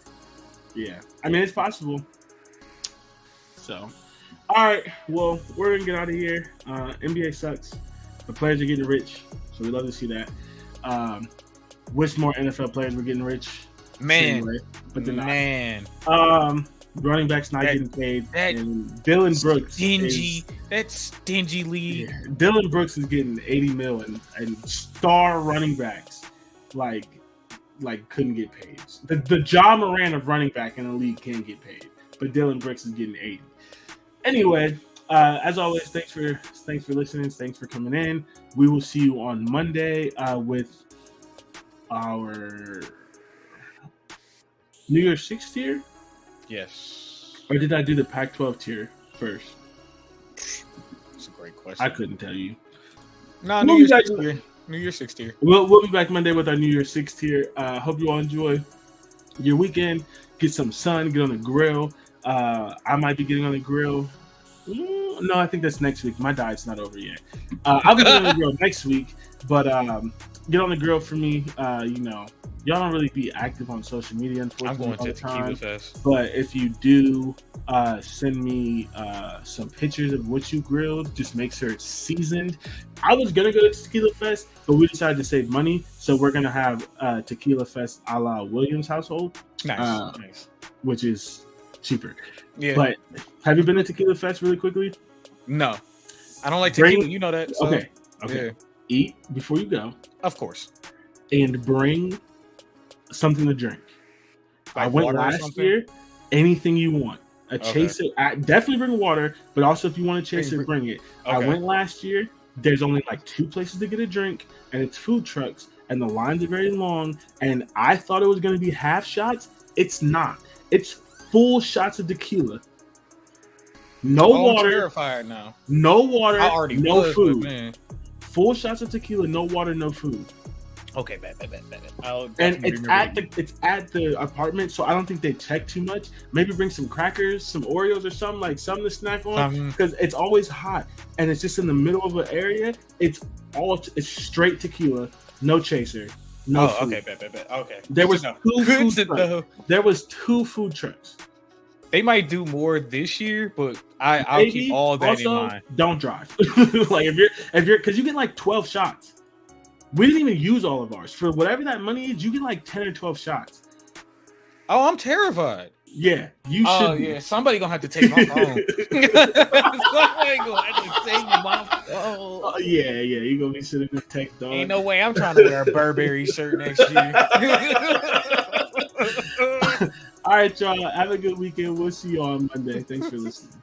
S1: yeah, I mean it's possible. So, all right. Well, we're gonna get out of here. NBA sucks. The players are getting rich, so we love to see that. Wish more NFL players were getting rich.
S2: Man,
S1: way, but they're not.
S2: Man.
S1: Running backs not getting paid. And Dylan Brooks.
S2: That stingy league.
S1: Yeah, Dylan Brooks is getting $80 million, and star running backs like couldn't get paid. The Ja Morant of running back in the league can't get paid, but Dylan Brooks is getting 80. Anyway, as always, thanks for listening. Thanks for coming in. We will see you on Monday with our New Year's 6 tier.
S2: Yes.
S1: Or did I do the Pac-12 tier first?
S2: That's a great question.
S1: I couldn't tell you.
S2: No, New Year's 6 tier. New Year's 6 tier.
S1: We'll be back Monday with our New Year's 6 tier. Hope you all enjoy your weekend. Get some sun. Get on the grill. I might be getting on the grill. No, I think that's next week. My diet's not over yet. I'll be getting on the grill next week. But get on the grill for me. Y'all don't really be active on social media, unfortunately.
S2: I'm going to Tequila Fest.
S1: But if you do, send me some pictures of what you grilled. Just make sure it's seasoned. I was going to go to Tequila Fest, but we decided to save money. So we're going to have Tequila Fest a la Williams household.
S2: Nice.
S1: Which is cheaper.
S2: Yeah.
S1: But have you been to Tequila Fest really quickly?
S2: No. I don't like tequila. You know that. So.
S1: Okay.
S2: Yeah.
S1: Eat before you go.
S2: Of course.
S1: And bring something to drink.
S2: Like
S1: I went last year. Anything you want. A chaser. Definitely bring water, but also if you want to chase it, bring it. Okay. I went last year. There's only like 2 places to get a drink, and it's food trucks, and the lines are very long. And I thought it was going to be half shots. It's not. It's full shots of tequila. No water.
S2: I'm terrified now.
S1: No water. No food.
S2: Man.
S1: Full shots of tequila. No water. No food.
S2: Okay, bad.
S1: And it's at the apartment, so I don't think they check too much. Maybe bring some crackers, some Oreos, or something to snack on, because it's always hot and it's just in the middle of an area. It's straight tequila, no chaser, no. Food.
S2: Okay, bad. Okay.
S1: There was 2 food trucks. There was 2 food trucks.
S2: They might do more this year, but I'll keep all that in mind.
S1: Don't drive. Like if you're because you get like 12 shots. We didn't even use all of ours. For whatever that money is, you get like 10 or 12 shots.
S2: Oh, I'm terrified.
S1: Yeah, you should.
S2: Oh, yeah. Somebody gonna have to take my phone. Somebody gonna have to take my phone.
S1: Oh, yeah. You're gonna be sitting there text dog.
S2: Ain't no way I'm trying to wear a Burberry shirt next year.
S1: All right, y'all. Have a good weekend. We'll see you on Monday. Thanks for listening.